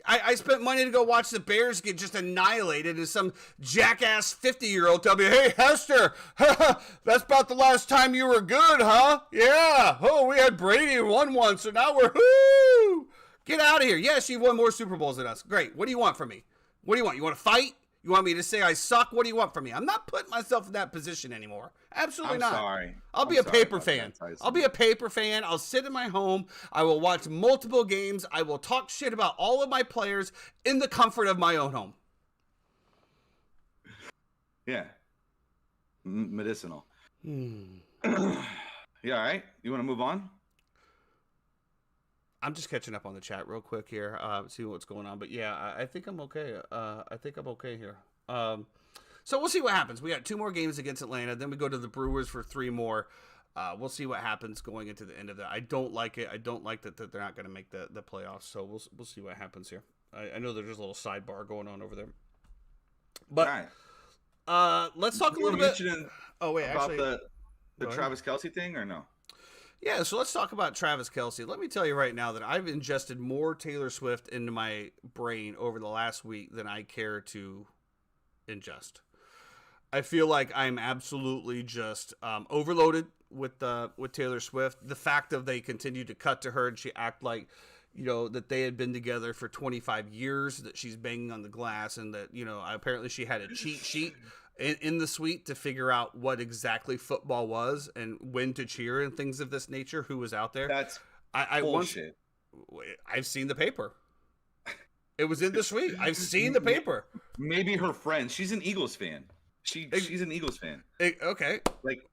I spent money to go watch the Bears get just annihilated and some jackass 50-year-old tell me, hey, Hester, that's about the last time you were good, huh? Yeah. Oh, we had Brady and won one, so now we're, whoo! Get out of here. Yes, you've won more Super Bowls than us. Great. What do you want from me? What do you want? You want to fight? You want me to say I suck? What do you want from me? I'm not putting myself in that position anymore. Absolutely not. Sorry. I'll be a paper fan. I'll be a paper fan. I'll sit in my home. I will watch multiple games. I will talk shit about all of my players in the comfort of my own home. Yeah. Medicinal. Yeah, all right. You want to move on? I'm just catching up on the chat real quick here, see what's going on. But yeah, I think I'm okay. I think I'm okay here. So we'll see what happens. We got 2 more games against Atlanta. Then we go to the Brewers for 3 more. We'll see what happens going into the end of that. I don't like it. I don't like that they're not going to make the playoffs. So we'll see what happens here. I know there's a little sidebar going on over there. But right. Let's talk a little bit. Oh wait, about actually, the Travis Kelce thing or no? Yeah, so let's talk about Travis Kelce. Let me tell you right now that I've ingested more Taylor Swift into my brain over the last week than I care to ingest. I feel like I'm absolutely just overloaded with Taylor Swift. The fact that they continue to cut to her and she act like, you know, that they had been together for 25 years, that she's banging on the glass, and that, you know, apparently she had a cheat sheet in the suite to figure out what exactly football was and when to cheer and things of this nature, who was out there. That's bullshit. I've seen the paper. It was in the suite. I've seen the paper. Maybe her friend. She's an Eagles fan. She's an Eagles fan. Okay. Like,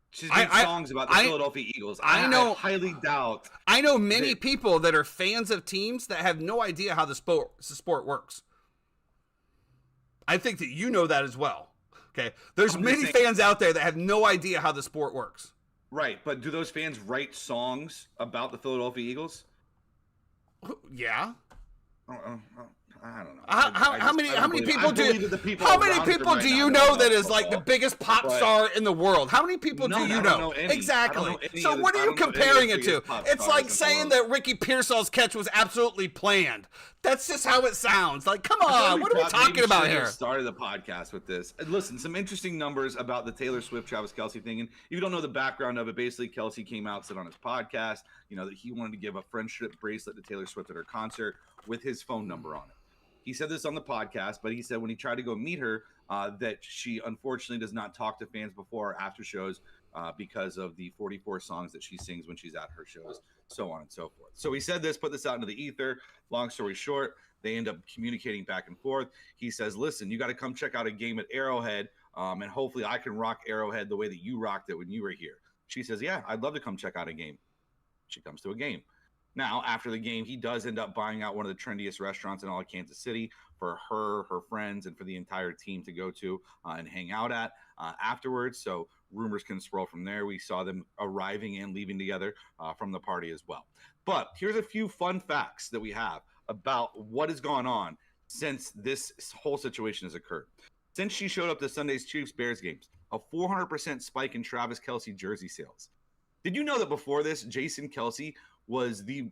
she's made songs about the Philadelphia Eagles. I highly doubt. I know many people that are fans of teams that have no idea how the sport works. I think that you know that as well. Okay. There's many fans out there that have no idea how the sport works. Right. But do those fans write songs about the Philadelphia Eagles? Yeah. I don't know. How many people do you know that is like the biggest pop star in the world? How many people do you know? Exactly. So what are you comparing it to? It's like saying that Ricky Pearsall's catch was absolutely planned. That's just how it sounds. Like, come on, what are we talking about here? Started the podcast with this. And listen, some interesting numbers about the Taylor Swift Travis Kelce thing. And if you don't know the background of it, basically Kelce came out, said on his podcast, you know, that he wanted to give a friendship bracelet to Taylor Swift at her concert with his phone number on it. He said this on the podcast, but he said when he tried to go meet her, that she unfortunately does not talk to fans before or after shows because of the 44 songs that she sings when she's at her shows, so on and so forth. So he said this, put this out into the ether. Long story short, they end up communicating back and forth. He says, listen, you got to come check out a game at Arrowhead, and hopefully I can rock Arrowhead the way that you rocked it when you were here. She says, yeah, I'd love to come check out a game. She comes to a game. Now, after the game, he does end up buying out one of the trendiest restaurants in all of Kansas City for her friends, and for the entire team to go to and hang out at afterwards. So rumors can swirl from there. We saw them arriving and leaving together from the party as well. But here's a few fun facts that we have about what has gone on since this whole situation has occurred. Since she showed up to Sunday's Chiefs-Bears games, a 400% spike in Travis Kelce jersey sales. Did you know that before this, Jason Kelce was and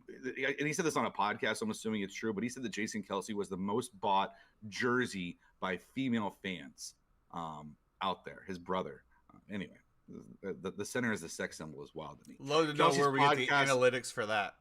he said this on a podcast, so I'm assuming it's true, but he said that Jason Kelce was the most bought jersey by female fans out there, his brother. Anyway, the center is the sex symbol is wild to me. Love to know where we get the analytics for that.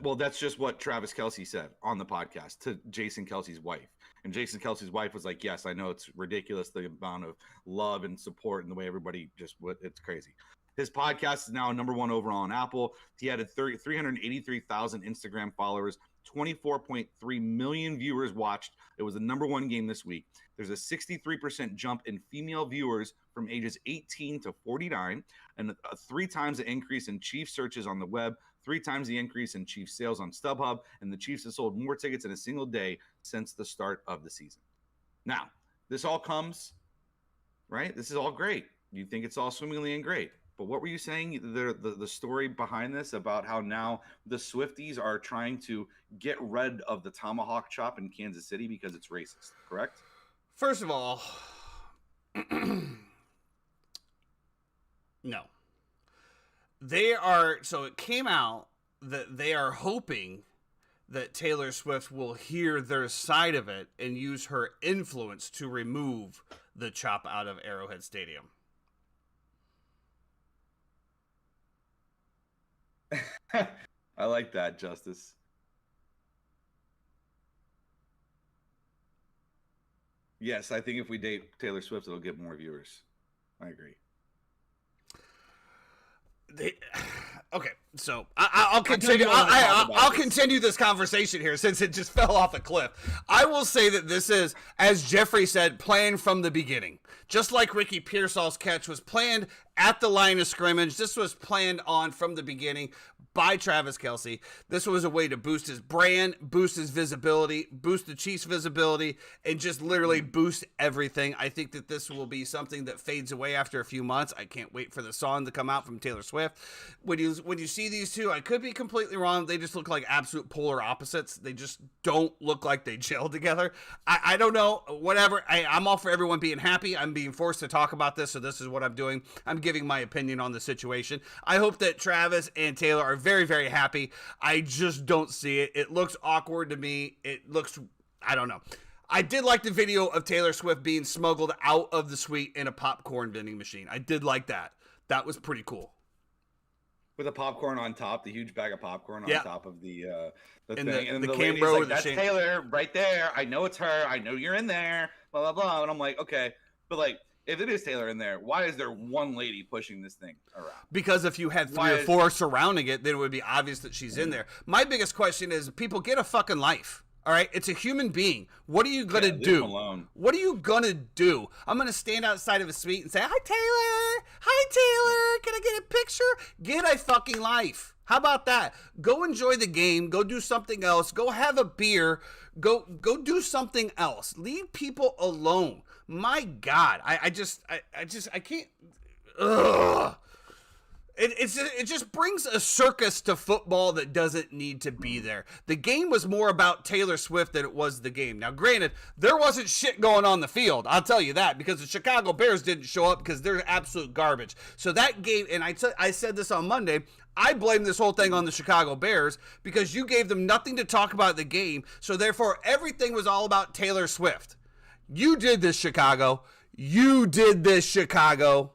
Well, that's just what Travis Kelce said on the podcast to Jason Kelce's wife. And Jason Kelce's wife was like, yes, I know it's ridiculous, the amount of love and support and the way everybody it's crazy. His podcast is now number 1 overall on Apple. He had 383,000 Instagram followers, 24.3 million viewers watched. It was the number 1 game this week. There's a 63% jump in female viewers from ages 18 to 49, and 3 times the increase in Chiefs searches on the web, 3 times the increase in Chiefs sales on StubHub, and the Chiefs have sold more tickets in a single day since the start of the season. Now, this all comes, right? This is all great. You think it's all swimmingly and great. But what were you saying, the story behind this about how now the Swifties are trying to get rid of the tomahawk chop in Kansas City because it's racist, correct? First of all, no. So it came out that they are hoping that Taylor Swift will hear their side of it and use her influence to remove the chop out of Arrowhead Stadium. I like that, Justice. Yes, I think if we date Taylor Swift, it'll get more viewers. I agree. Okay, so I'll continue. I'll continue this conversation here since it just fell off a cliff. I will say that this is, as Jeffrey said, planned from the beginning. Just like Ricky Pearsall's catch was planned at the line of scrimmage, this was planned on from the beginning by Travis Kelce. This was a way to boost his brand, boost his visibility, boost the Chiefs' visibility, and just literally boost everything. I think that this will be something that fades away after a few months. I can't wait for the song to come out from Taylor Swift. When you see these two, I could be completely wrong. They just look like absolute polar opposites. They just don't look like they gel together. I don't know. Whatever. I'm all for everyone being happy. I'm being forced to talk about this, so this is what I'm doing. I'm giving my opinion on the situation. I hope that Travis and Taylor are very, very happy. I just don't see it. It looks awkward to me. It looks, I don't know. I did like the video of Taylor Swift being smuggled out of the suite in a popcorn vending machine. I did like that. That was pretty cool. With a popcorn on top, the huge bag of popcorn on top of the thing. And the lady's like, that's Taylor right there. I know it's her. I know you're in there. Blah, blah, blah. And I'm like, okay. But like, if it is Taylor in there, why is there one lady pushing this thing around? Because if you had 3 or 4 surrounding it, then it would be obvious that she's in there. My biggest question is, people, get a fucking life. All right? It's a human being. What are you going to do? What are you going to do? I'm going to stand outside of a suite and say, hi, Taylor. Hi, Taylor. Can I get a picture? Get a fucking life. How about that? Go enjoy the game. Go do something else. Go have a beer. Go do something else. Leave people alone. My God, I can't. Ugh. It just brings a circus to football that doesn't need to be there. The game was more about Taylor Swift than it was the game. Now, granted, there wasn't shit going on the field. I'll tell you that, because the Chicago Bears didn't show up because they're absolute garbage. So that game, and I said this on Monday, I blame this whole thing on the Chicago Bears because you gave them nothing to talk about the game. So therefore, everything was all about Taylor Swift. You did this, Chicago. You did this, Chicago.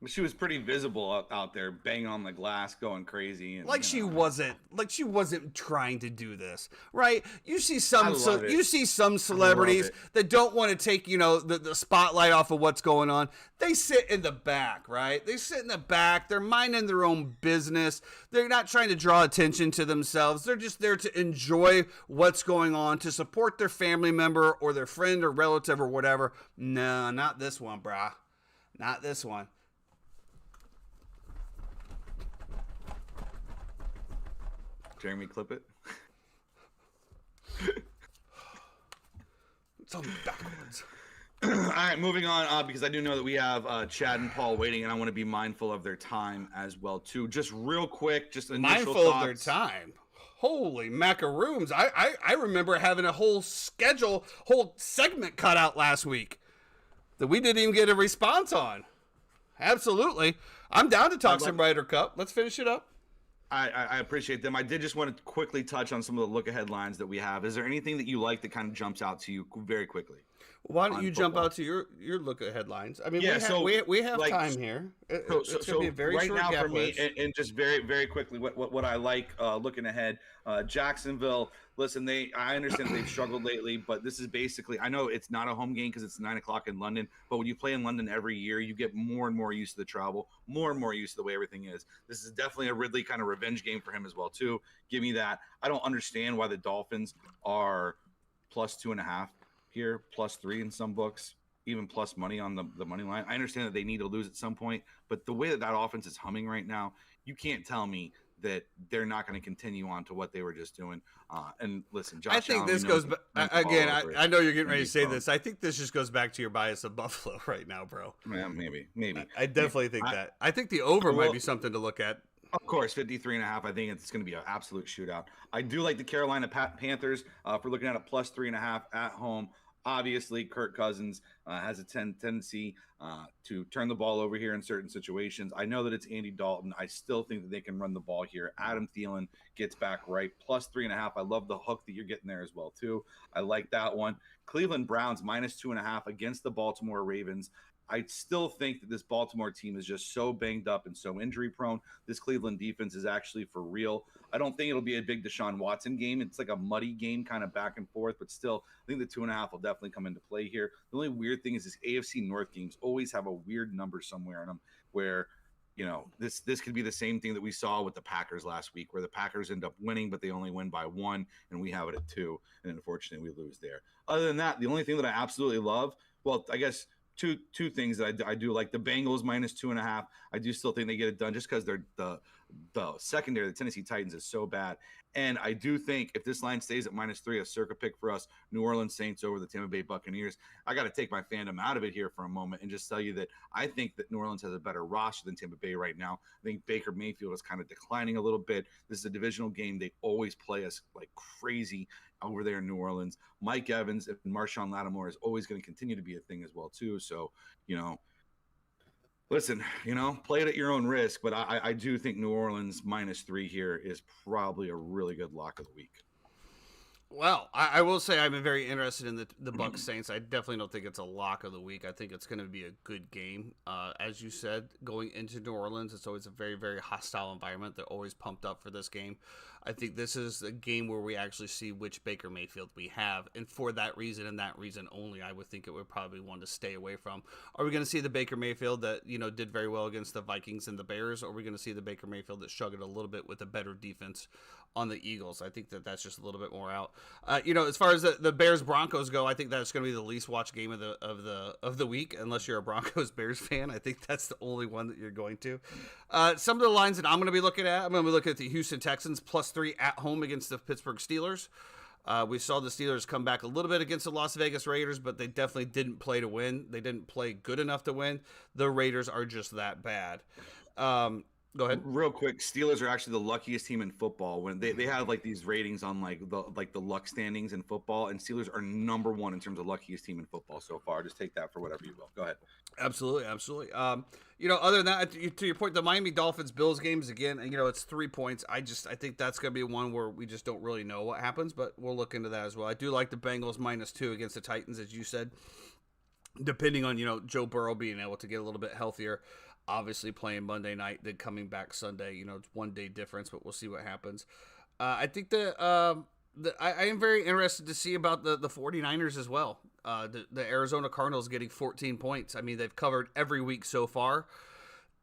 She was pretty visible out there, banging on the glass, going crazy. And, she wasn't trying to do this, right? You see some celebrities that don't want to take, the spotlight off of what's going on. They sit in the back, right? They sit in the back. They're minding their own business. They're not trying to draw attention to themselves. They're just there to enjoy what's going on, to support their family member or their friend or relative or whatever. No, not this one, brah. Not this one. Jeremy, clip it. It's on backwards. All right, moving on, because I do know that we have Chad and Paul waiting, and I want to be mindful of their time as well, too. Just real quick, just initial Mindful thoughts. of their time. Holy macaroons. I remember having a whole segment cut out last week that we didn't even get a response on. Absolutely. I'm down to talk some Ryder Cup. Let's finish it up. I appreciate them. I did just want to quickly touch on some of the look-ahead lines that we have. Is there anything that you like that kind of jumps out to you very quickly? Why don't you jump out to your look-ahead lines? I mean, yeah, we have like, time here. It's going to be a very right short now gap for me, and just very, very quickly, what I like looking ahead, Jacksonville. Listen, I understand they've struggled lately, but this is basically, I know it's not a home game because it's 9 o'clock in London, but when you play in London every year, you get more and more used to the travel, more and more used to the way everything is. This is definitely a Ridley kind of revenge game for him as well, too. Give me that. I don't understand why the Dolphins are +2.5 here, +3 in some books, even plus money on the money line. I understand that they need to lose at some point, but the way that offense is humming right now, you can't tell me that they're not going to continue on to what they were just doing. And listen, Josh, I think Allen, this goes back again. I know you're getting ready to say this. I think this just goes back to your bias of Buffalo right now, bro. Yeah, maybe. I definitely think that. I think the over might be something to look at. Of course, 53.5. I think it's going to be an absolute shootout. I do like the Carolina Panthers for looking at a +3.5 at home. Obviously, Kirk Cousins has a tendency to turn the ball over here in certain situations. I know that it's Andy Dalton. I still think that they can run the ball here. Adam Thielen gets back right. +3.5. I love the hook that you're getting there as well, too. I like that one. Cleveland Browns -2.5 against the Baltimore Ravens. I still think that this Baltimore team is just so banged up and so injury prone. This Cleveland defense is actually for real. I don't think it'll be a big Deshaun Watson game. It's like a muddy game kind of back and forth, but still, I think the 2.5 will definitely come into play here. The only weird thing is this AFC North games always have a weird number somewhere in them where, you know, this could be the same thing that we saw with the Packers last week, where the Packers end up winning, but they only win by 1, and we have it at 2, and unfortunately we lose there. Other than that, the only thing that I absolutely love, well, I guess two things that I do like. The Bengals -2.5. I do still think they get it done just because they're the secondary, the Tennessee Titans, is so bad. And I do think if this line stays at -3, a circa pick for us, New Orleans Saints over the Tampa Bay Buccaneers. I got to take my fandom out of it here for a moment and just tell you that I think that New Orleans has a better roster than Tampa Bay right now. I think Baker Mayfield is kind of declining a little bit. This is a divisional game. They always play us like crazy over there in New Orleans. Mike Evans and Marshawn Lattimore is always going to continue to be a thing as well, too. So, listen, play it at your own risk, but I do think New Orleans -3 here is probably a really good lock of the week. Well, I will say I'm very interested in the Bucs Saints. I definitely don't think it's a lock of the week. I think it's going to be a good game. As you said, going into New Orleans, it's always a very, very hostile environment. They're always pumped up for this game. I think this is a game where we actually see which Baker Mayfield we have. And for that reason and that reason only, I would think it would probably want to stay away from. Are we going to see the Baker Mayfield that, did very well against the Vikings and the Bears? Or are we going to see the Baker Mayfield that struggled a little bit with a better defense on the Eagles? I think that's just a little bit more out. As far as the Bears Broncos go, I think that's going to be the least watched game of the week, unless you're a Broncos Bears fan. I think that's the only one that you're going to. Some of the lines that I'm going to be looking at, I'm going to be looking at the Houston Texans +3 at home against the Pittsburgh Steelers. We saw the Steelers come back a little bit against the Las Vegas Raiders, but they definitely didn't play to win. They didn't play good enough to win. The Raiders are just that bad. Go ahead. Real quick, Steelers are actually the luckiest team in football. When they have like these ratings on the luck standings in football, and Steelers are number 1 in terms of luckiest team in football so far. Just take that for whatever you will. Go ahead. Absolutely. Other than that, to your point, the Miami Dolphins Bills games again, it's 3 points. I think that's going to be one where we just don't really know what happens, but we'll look into that as well. I do like the Bengals -2 against the Titans, as you said, depending on Joe Burrow being able to get a little bit healthier. Obviously playing Monday night, then coming back Sunday. It's 1 day difference, but we'll see what happens. I think I am very interested to see about the 49ers as well. The Arizona Cardinals getting 14 points. I mean, they've covered every week so far.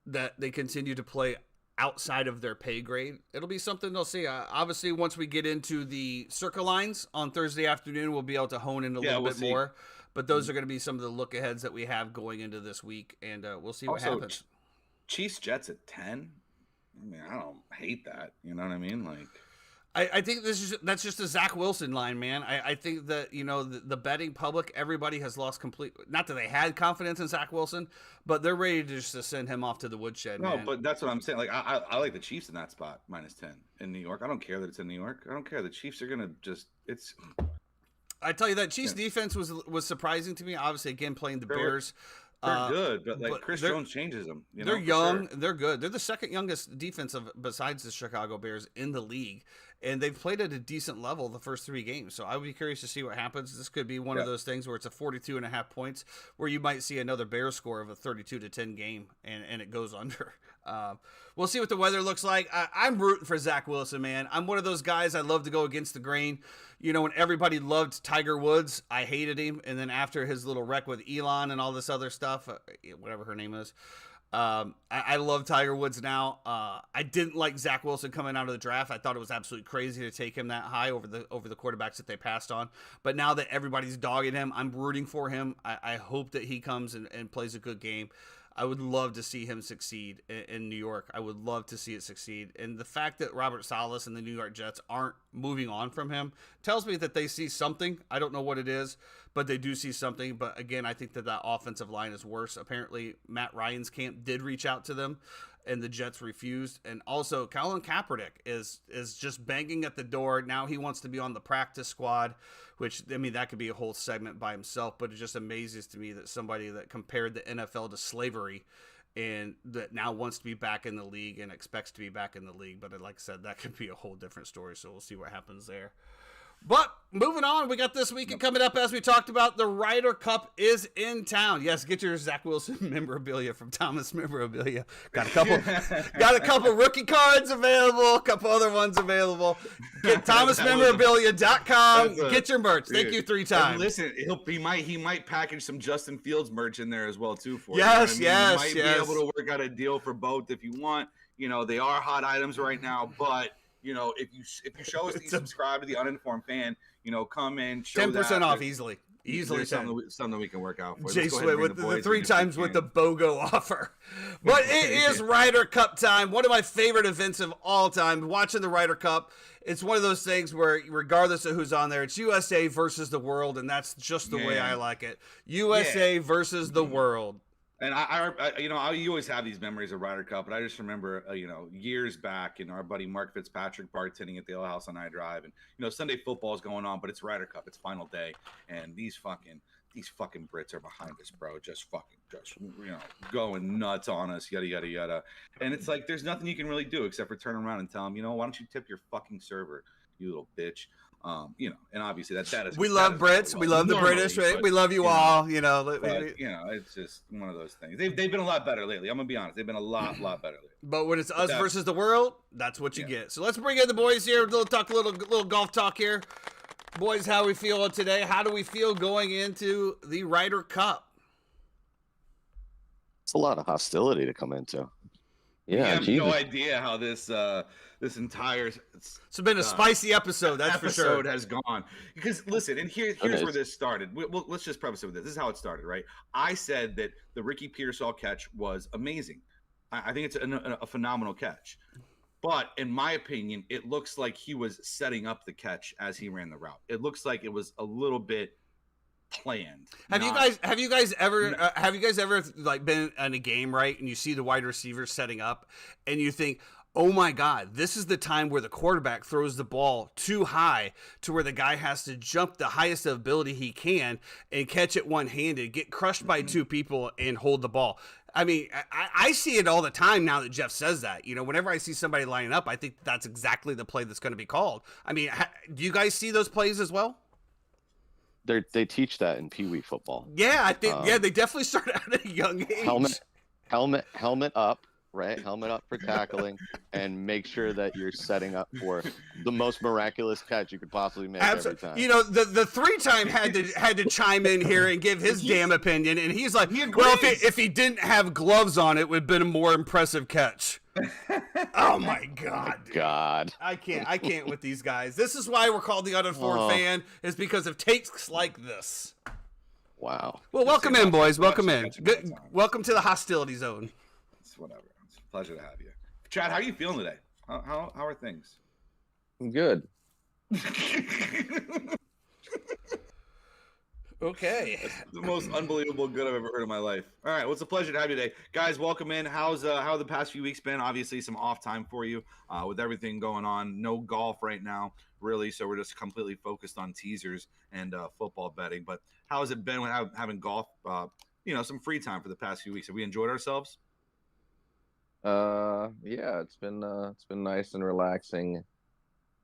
That they continue to play outside of their pay grade. It'll be something they'll see. Obviously, once we get into the circa lines on Thursday afternoon, we'll be able to hone in a little bit more. But those are going to be some of the look aheads that we have going into this week, and we'll see what happens. Chiefs Jets at 10. I mean, I don't hate that. You know what I mean? I think that's just a Zach Wilson line, man. I think that, you know, the betting public, everybody has lost not that they had confidence in Zach Wilson, but they're ready to just send him off to the woodshed. No, man. but that's what I'm saying. Like I like the Chiefs in that spot, -10 in New York. I don't care that it's in New York. I don't care. The Chiefs are gonna it's. I tell you that Chiefs defense was surprising to me. Obviously, again playing the Bears. They're good, but Chris Jones changes them. They're young. Sure. They're good. They're the second youngest defensive besides the Chicago Bears in the league, and they've played at a decent level the first 3 games. So I would be curious to see what happens. This could be one of those things where it's a 42.5 points, where you might see another Bears score of a 32-10 game, and it goes under. We'll see what the weather looks like. I'm rooting for Zach Wilson, man. I'm one of those guys. I love to go against the grain. You know, when everybody loved Tiger Woods, I hated him. And then after his little wreck with Elon and all this other stuff, whatever her name is, I love Tiger Woods now. I didn't like Zach Wilson coming out of the draft. I thought it was absolutely crazy to take him that high over the quarterbacks that they passed on. But now that everybody's dogging him, I'm rooting for him. I hope that he comes and plays a good game. I would love to see him succeed in New York. I would love to see it succeed. And the fact that Robert Saleh and the New York Jets aren't moving on from him tells me that they see something. I don't know what it is, but they do see something. But again, I think that offensive line is worse. Apparently, Matt Ryan's camp did reach out to them, and the Jets refused. And also, Colin Kaepernick is just banging at the door. Now he wants to be on the practice squad, which, I mean, that could be a whole segment by himself, but it just amazes to me that somebody that compared the NFL to slavery and that now wants to be back in the league and expects to be back in the league. But like I said, that could be a whole different story, so we'll see what happens there. But moving on, we got this weekend coming up, as we talked about. The RYDER Cup is in town. Yes, get your Zach Wilson memorabilia from Thomas Memorabilia. Got a couple rookie cards available, a couple other ones available. Get thomasmemorabilia.com. Get your merch. Thank you 3 times. Listen, he might package some Justin Fields merch in there as well too for yes, you. Know what I mean? Yes, you might be able to work out a deal for both if you want. You know, they are hot items right now, but you know, if you show us that you subscribe to the Uninformed Fan, you know, come in, show 10% off easily. Easily something we can work out for. Jay Swift with the 3 times with the BOGO offer. But it is RYDER Cup time. One of my favorite events of all time. Watching the RYDER Cup, it's one of those things where regardless of who's on there, it's USA versus the world, and that's just the way I like it. USA versus the world. And you always have these memories of RYDER Cup, but I just remember, years back, our buddy Mark Fitzpatrick bartending at the Ale House on I Drive, and Sunday football is going on, but it's RYDER Cup, it's final day, and these fucking Brits are behind us, bro, just going nuts on us, yada yada yada, and it's like there's nothing you can really do except for turn around and tell them, why don't you tip your fucking server, you little bitch. And obviously that is. We love Brits. We love the British. Right? We love you all. It's just one of those things. They've been a lot better lately. I'm gonna be honest. They've been a lot better lately. But when it's us versus the world, that's what you get. So let's bring in the boys here. Little golf talk here, boys. How we feeling today? How do we feel going into the RYDER Cup? It's a lot of hostility to come into. Yeah, I have no idea how this entire it's been a spicy episode. That's for sure. Episode has gone because listen, and here's where this started. Let's just preface it with this. This is how it started, right? I said that the Ricky Pearsall catch was amazing. I think it's a phenomenal catch, but in my opinion, it looks like he was setting up the catch as he ran the route. It looks like it was a little bit planned. Have you guys ever like been in a game, right, and you see the wide receiver setting up and you think, oh my God, this is the time where the quarterback throws the ball too high to where the guy has to jump the highest ability he can and catch it one-handed, get crushed by 2 people and hold the ball. I mean, I see it all the time now that Jeff says that. Whenever I see somebody lining up, I think that's exactly the play that's going to be called. I mean, do you guys see those plays as well? They teach that in Pee Wee football. Yeah, I think they definitely start out at a young age. Helmet up, right? Helmet up for tackling, and make sure that you're setting up for the most miraculous catch you could possibly make every time. The 3-time had to chime in here and give his damn opinion, and he's like, well, if he didn't have gloves on, it would have been a more impressive catch. Oh my God. I can't with these guys. This is why we're called the Uninformed Fan, is because of takes like this. Wow. Well, welcome in, boys. Welcome in. Good. Welcome to the hostility zone. It's whatever. It's a pleasure to have you. Chad, how are you feeling today? How are things? Good. Okay. That's the most unbelievable good I've ever heard in my life. All right, well, it's a pleasure to have you today, guys. Welcome in. How the past few weeks been? Obviously, some off time for you with everything going on. No golf right now, really. So we're just completely focused on teasers and football betting. But how has it been when having golf? Some free time for the past few weeks. Have we enjoyed ourselves? Yeah, it's been nice and relaxing.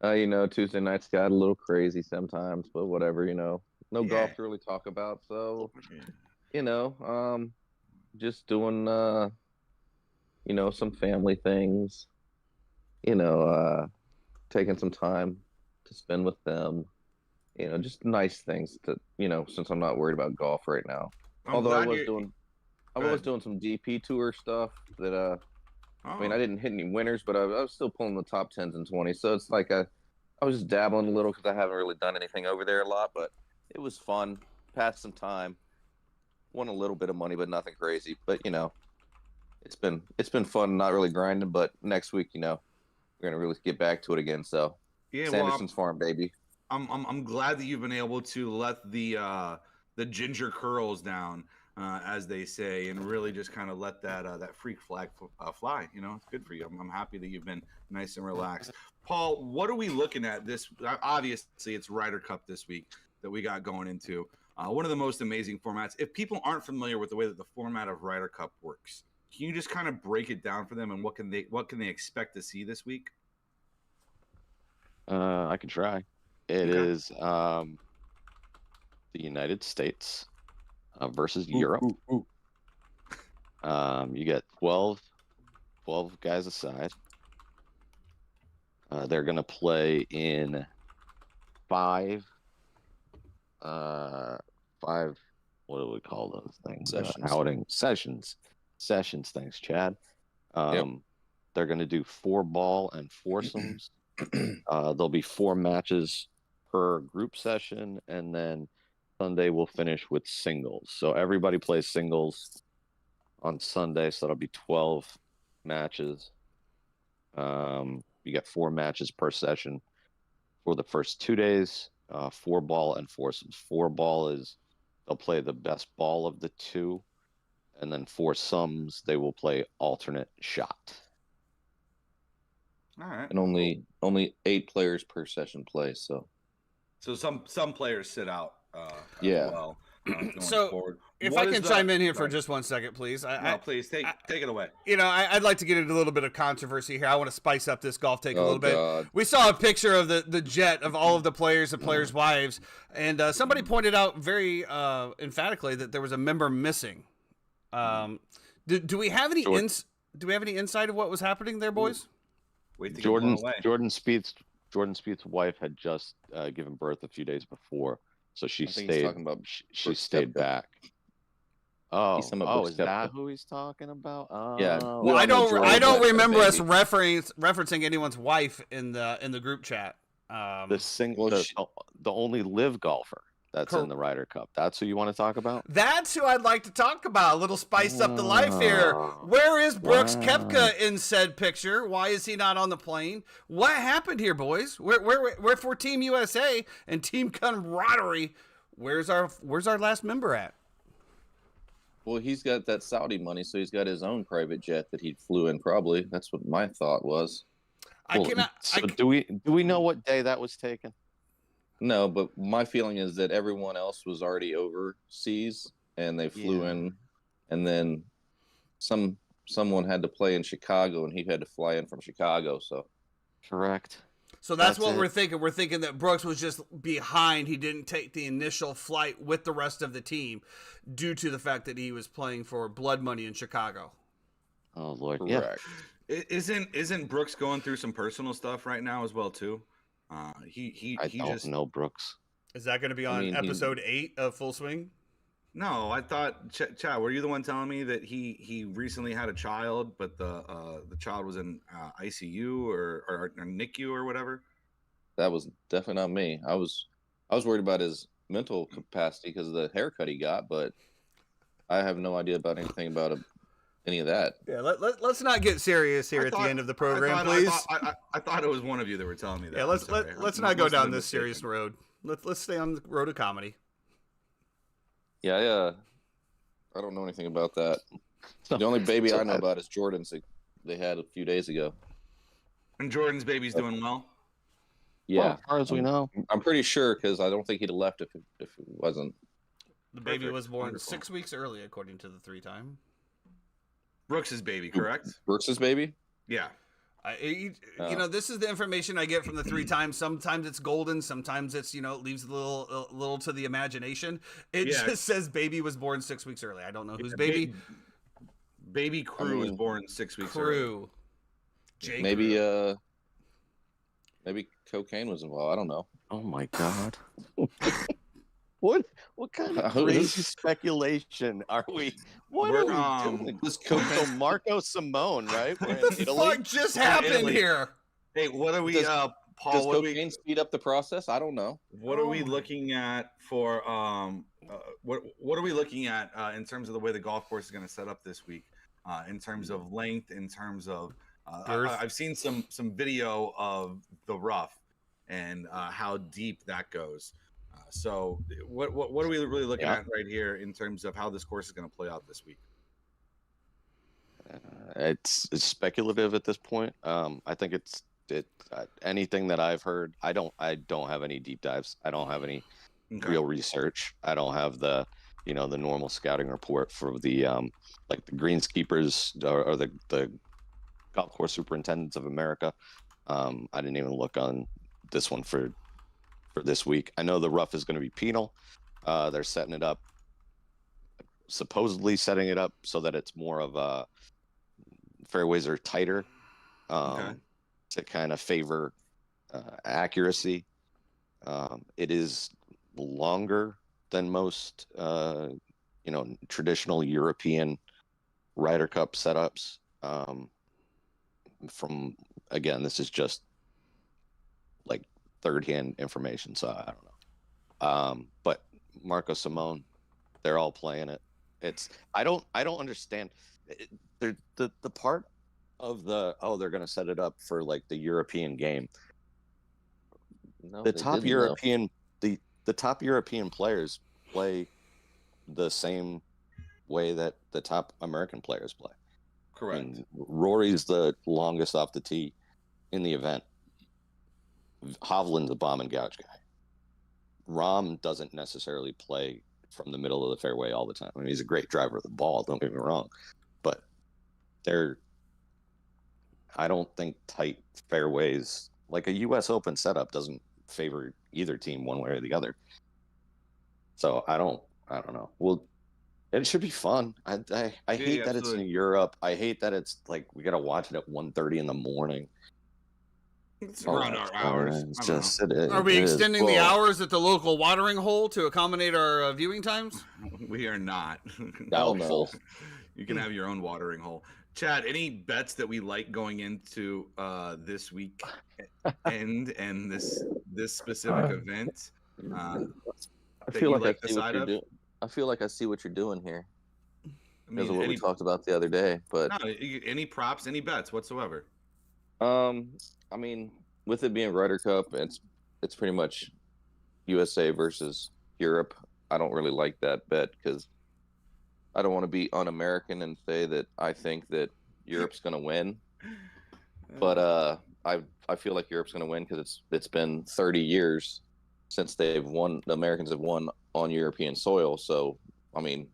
Tuesday nights got a little crazy sometimes, but whatever. No golf to really talk about. So, just doing some family things. Taking some time to spend with them. Just nice things to since I'm not worried about golf right now. Although I was doing some DP tour stuff that I mean, I didn't hit any winners, but I was still pulling the top 10s and 20s. So it's like I was just dabbling a little because I haven't really done anything over there a lot, but it was fun. Passed some time. Won a little bit of money, but nothing crazy. But it's been fun. Not really grinding, but next week, we're gonna really get back to it again. So Yeah, Sanderson's farm, baby. I'm glad that you've been able to let the ginger curls down, as they say, and really just kind of let that freak flag fly. It's good for you. I'm happy that you've been nice and relaxed. Paul, what are we looking at this? Obviously, it's Ryder Cup this week that we got going into. One of the most amazing formats. If people aren't familiar with the way that the format of Ryder Cup works, can you just kind of break it down for them and what can they expect to see this week? I can try. It is the United States versus Europe. You get 12 guys aside. They're going to play in five, what do we call those things? Sessions. Thanks, Chad. They're going to do 4-ball and foursomes. There'll be 4 matches per group session, and then Sunday we'll finish with singles. So everybody plays singles on Sunday, so that'll be 12 matches. You got 4 matches per session for the first 2 days. 4-ball and foursomes. 4-ball is they'll play the best ball of the 2, and then foursomes they will play alternate shot. All right. And only 8 players per session play. So some players sit out. Yeah. Well, So forward. if What I is can the- chime in here for Sorry. just 1 second, please. Please take it away. I'd like to get into a little bit of controversy here. I want to spice up this golf take a Oh, little bit. God. We saw a picture of the jet of all of the players and players' wives, and somebody pointed out very emphatically that there was a member missing. Do we have any insight of what was happening there, boys? Wait to get blown away. Jordan Spieth's wife had just given birth a few days before, so she I think he's stayed. talking about She Brooks stayed Koepka. back. Oh, He's talking about is Brooks that Koepka. who he's talking about? Yeah. Oh. Well, all I know don't Jordan had a remember us baby. referencing anyone's wife in the group chat. the only live golfer that's in the Ryder Cup. That's who you want to talk about? That's who I'd like to talk about. A little spice up the life here. Where is Brooks Koepka in said picture? Why is he not on the plane? What happened here, boys? We're for Team USA and Team Camaraderie. Where's our last member at? Well, he's got that Saudi money, so he's got his own private jet that he flew in. Probably that's what my thought was. Do we know what day that was taken? No, but my feeling is that everyone else was already overseas and they flew in, and then someone had to play in Chicago and he had to fly in from Chicago. So correct. So that's what we're thinking. We're thinking that Brooks was just behind. He didn't take the initial flight with the rest of the team due to the fact that he was playing for blood money in Chicago. Oh Lord, correct. Isn't Brooks going through some personal stuff right now as well too? I don't know Brooks. Is that going to be on episode 8 of Full Swing? No, I thought Chad, were you the one telling me that he recently had a child, but the child was in ICU or NICU or whatever? That was definitely not me. I was worried about his mental capacity because of the haircut he got, but I have no idea about anything about any of that. Yeah, let's not get serious here at the end of the program, please. I thought it was one of you that were telling me that. Yeah, let's not go down this serious road. Let's stay on the road of comedy. Yeah, I don't know anything about that. The only baby I know about is Jordan's. They had a few days ago. And Jordan's baby's doing well. Yeah, well, as far as we know, I'm pretty sure because I don't think he'd have left if it wasn't. The baby was born Wonderful. 6 weeks early, according to the 3-time. Brooks's baby, correct? Brooks's baby? Yeah. You know, this is the information I get from the 3-time. Sometimes it's golden, sometimes it's, you know, it leaves a little to the imagination. It just says baby was born 6 weeks early. I don't know whose baby. Baby Crew was born 6 weeks early. Jake Maybe maybe cocaine was involved. I don't know. oh my god. What kind of crazy speculation are we? What are we doing? This cocaine. So Marco Simone, right? We're in What the Italy. fuck just happened here? Hey, what are we, Does Paul? Does What are cocaine speed up the process? I don't know. What are we looking at for what are we looking at in terms of the way the golf course is going to set up this week? In terms of length, in terms of I've seen some video of the rough and how deep that goes. So what are we really looking at right here in terms of how this course is going to play out this week? It's speculative at this point. I think it's anything that I've heard. I don't have any deep dives. I don't have any real research. I don't have the normal scouting report for the like the greenskeepers or the golf course superintendents of America. I didn't even look on this one for this week. I know the rough is going to be penal. They're supposedly setting it up so that it's more of a fairways are tighter to kind of favor accuracy. It is longer than most traditional European Ryder Cup setups. From again, this is just like third-hand information, so I don't know. But Marco Simone, they're all playing it. I don't understand. The part of they're going to set it up for like the European game. No, The top European players play the same way that the top American players play. Correct. I mean, Rory's the longest off the tee in the event. Hovland's a bomb and gouge guy. Rahm doesn't necessarily play from the middle of the fairway all the time. I mean, he's a great driver of the ball, don't get me wrong. But I don't think tight fairways, like a U.S. Open setup, doesn't favor either team one way or the other. So I don't know. Well, it should be fun. I hate that it's in Europe. I hate that it's like we got to watch it at 1:30 in the morning. It's around our hours. Are we extending the hours at the local watering hole to accommodate our viewing times? We are not. Doubtful. You can have your own watering hole. Chad, any bets that we like going into this week and this specific event? I feel like I see what you're doing. I feel like I see what you're doing here. Because of what we talked about the other day. But no, any props, any bets whatsoever? I mean, with it being Ryder Cup, it's pretty much USA versus Europe. I don't really like that bet because I don't want to be un-American and say that I think that Europe's going to win. But I feel like Europe's going to win because it's been 30 years since they've won. The Americans have won on European soil. So, I mean,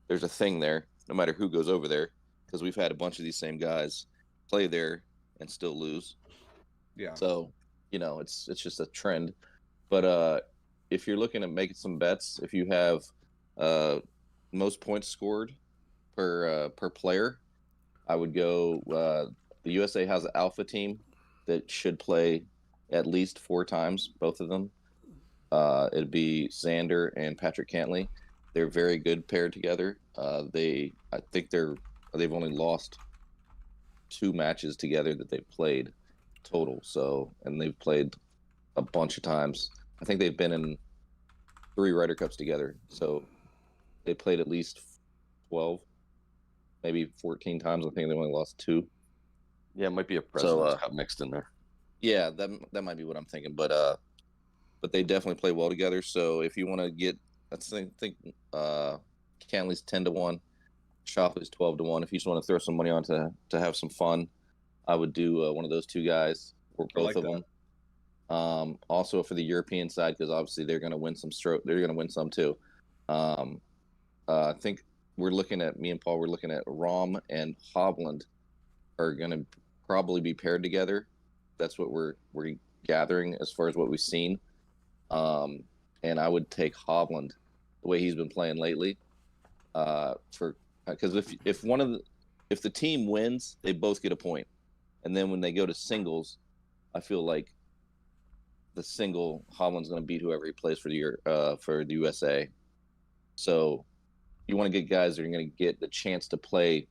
there's a thing there, no matter who goes over there, because we've had a bunch of these same guys play there and still lose. Yeah. So, it's just a trend. But if you're looking at making some bets, if you have most points scored per player, I would go. The USA has an alpha team that should play at least 4 times, both of them. It'd be Xander and Patrick Cantlay. They're very good paired together. I think they've only lost 2 matches together that they've played total. So, and they've played a bunch of times. I think they've been in 3 Ryder Cups together. So they played at least 12. maybe 14 times. I think they only lost 2. Yeah, it might be a President's Cup mixed in there. Yeah, that might be what I'm thinking. But they definitely play well together. So if you want to get, I think Canley's 10-1, Shoffley's 12-1. If you just want to throw some money on to have some fun, I would do one of those 2 guys or both of them. Also for the European side, because obviously they're going to win some they're going to win some too. I think me and Paul, we're looking at Rom and Hovland are going to probably be paired together. That's what we're gathering as far as what we've seen. And I would take Hovland the way he's been playing lately. Because if the team wins, they both get a point, and then when they go to singles, I feel like the single Hovland's going to beat whoever he plays for the USA. So you want to get guys that are going to get the chance to play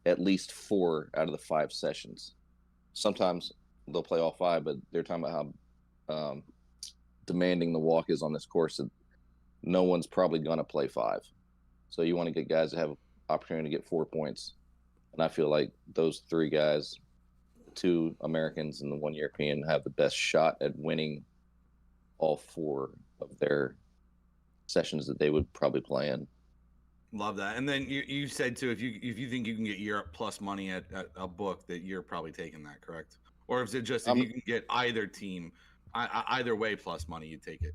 at least 4 out of the 5 sessions. Sometimes they'll play all 5, but they're talking about how demanding the walk is on this course that no one's probably going to play 5. So you want to get guys that have opportunity to get 4 points. And I feel like those 3 guys, 2 Americans and the 1 European, have the best shot at winning all 4 of their sessions that they would probably play in. Love that. And then you said too, if you think you can get Europe plus money at a book, that you're probably taking that, correct? Or is it just if you can get either team, either way plus money, you take it?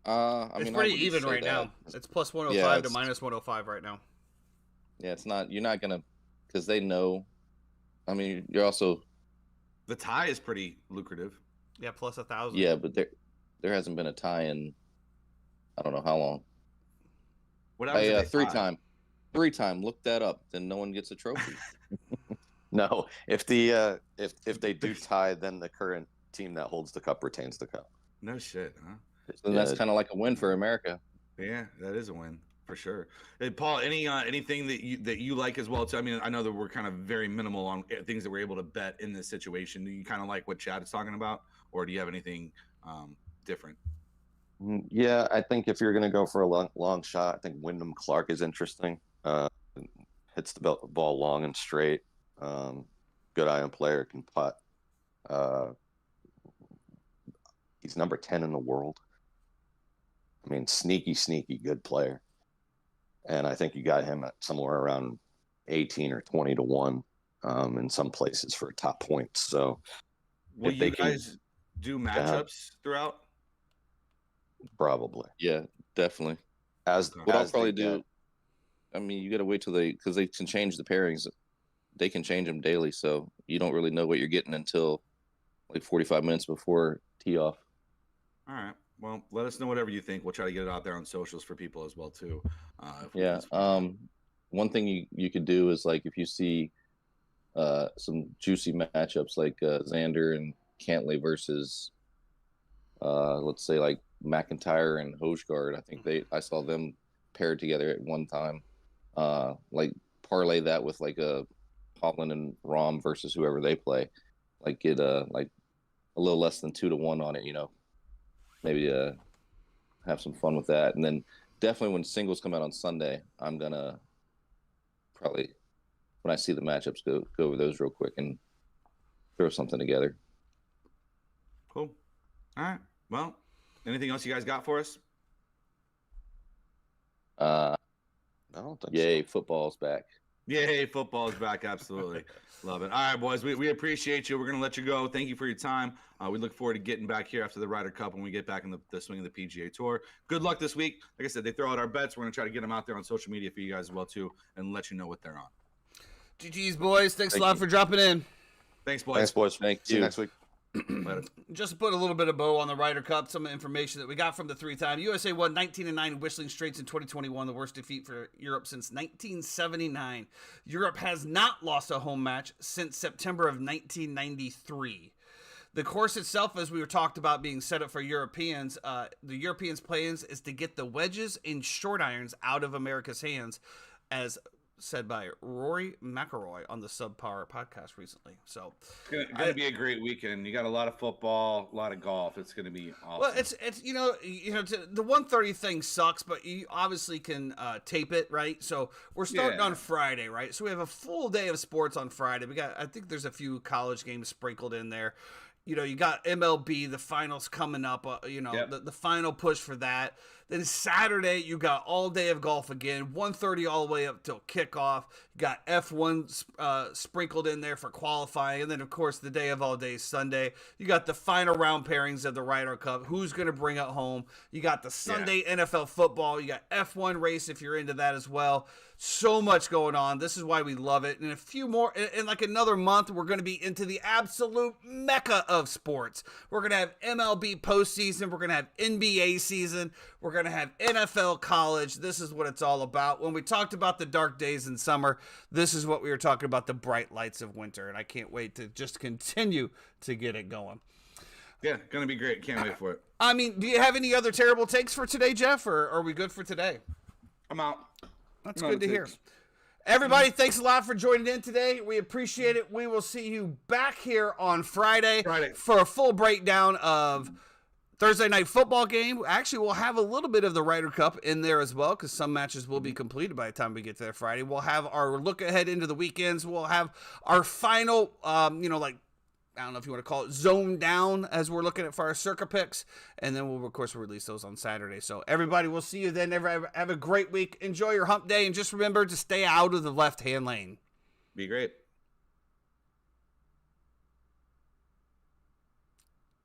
It's pretty even right now. It's plus 105 to minus 105 right now. Yeah, it's not. You're not gonna, because they know. I mean, you're also. The tie is pretty lucrative. Yeah, plus 1,000. Yeah, but there hasn't been a tie in, I don't know how long. What happens? 3-time. Look that up. Then no one gets a trophy. No, if they do tie, then the current team that holds the cup retains the cup. No shit, huh? So that's kind of like a win for America. Yeah, that is a win for sure. Hey, Paul, anything that you like as well too? I mean, I know that we're kind of very minimal on things that we're able to bet in this situation. Do you kind of like what Chad is talking about, or do you have anything different? Yeah, I think if you're going to go for a long shot, I think Wyndham Clark is interesting. Hits the ball long and straight. Good iron player, can putt. He's number 10 in the world. I mean, sneaky good player. And I think you got him at somewhere around 18 or 20-1 in some places for top points. So will you guys do matchups throughout? Probably. Yeah, definitely. What I'll probably do, I mean, you got to wait because they can change the pairings. They can change them daily, so you don't really know what you're getting until like 45 minutes before tee off. All right. Well, let us know whatever you think. We'll try to get it out there on socials for people as well too. Yeah. One thing you could do is, like, if you see some juicy matchups like Xander and Cantley versus let's say like McIntyre and Hojgaard. I think I saw them paired together at one time. Like parlay that with like a Hovland and Rom versus whoever they play. Like get like a little less than 2-1 on it, maybe have some fun with that. And then definitely when singles come out on Sunday, I'm gonna probably, when I see the matchups, go over those real quick and throw something together. Cool. All right. Well, anything else you guys got for us? I don't think yay, so. football's back. Yay, football's back. Absolutely. Love it. All right, boys, we appreciate you. We're going to let you go. Thank you for your time. We look forward to getting back here after the Ryder Cup when we get back in the swing of the PGA Tour. Good luck this week. Like I said, they throw out our bets. We're going to try to get them out there on social media for you guys as well, too, and let you know what they're on. GG's, boys. Thanks a lot for dropping in. Thanks, boys. Thanks, boys. Thank See you you. next week. Just to put a little bit of bow on the Ryder Cup, some information that we got from the 3-time. USA won 19-9 Whistling Straits in 2021, the worst defeat for Europe since 1979. Europe has not lost a home match since September of 1993. The course itself, as we were talked about being set up for Europeans, the Europeans' plans is to get the wedges and short irons out of America's hands, as said by Rory McIlroy on the Subpar podcast recently. So it's gonna be a great weekend. You got a lot of football, a lot of golf. It's gonna be awesome. Well, it's the 1:30 thing sucks, but you obviously can tape it, right? So we're starting on Friday, right? So we have a full day of sports on Friday. I think there's a few college games sprinkled in there. You know, you got MLB, the finals coming up, the final push for that. Then Saturday, you got all day of golf again, 1:30 all the way up till kickoff. You got F1 sprinkled in there for qualifying. And then, of course, the day of all days, Sunday. You got the final round pairings of the Ryder Cup. Who's going to bring it home? You got the Sunday NFL football. You got F1 race if you're into that as well. So much going on. This is why we love it. And a few more, in like another month, we're going to be into the absolute mecca of sports. We're going to have MLB postseason. We're going to have NBA season. We're going to have NFL college. This is what it's all about. When we talked about the dark days in summer, this is what we were talking about, the bright lights of winter. And I can't wait to just continue to get it going. Yeah, going to be great. Can't wait for it. I mean, do you have any other terrible takes for today, Jeff, or are we good for today? I'm out. That's good to hear. Everybody, thanks a lot for joining in today. We appreciate it. We will see you back here on Friday for a full breakdown of Thursday night football game. Actually, we'll have a little bit of the Ryder Cup in there as well, because some matches will be completed by the time we get there Friday. We'll have our look ahead into the weekends. We'll have our final, I don't know if you want to call it zone down as we're looking at for our circa picks. And then we'll, of course, release those on Saturday. So everybody, we'll see you then. Have a great week. Enjoy your hump day. And just remember to stay out of the left-hand lane. Be great.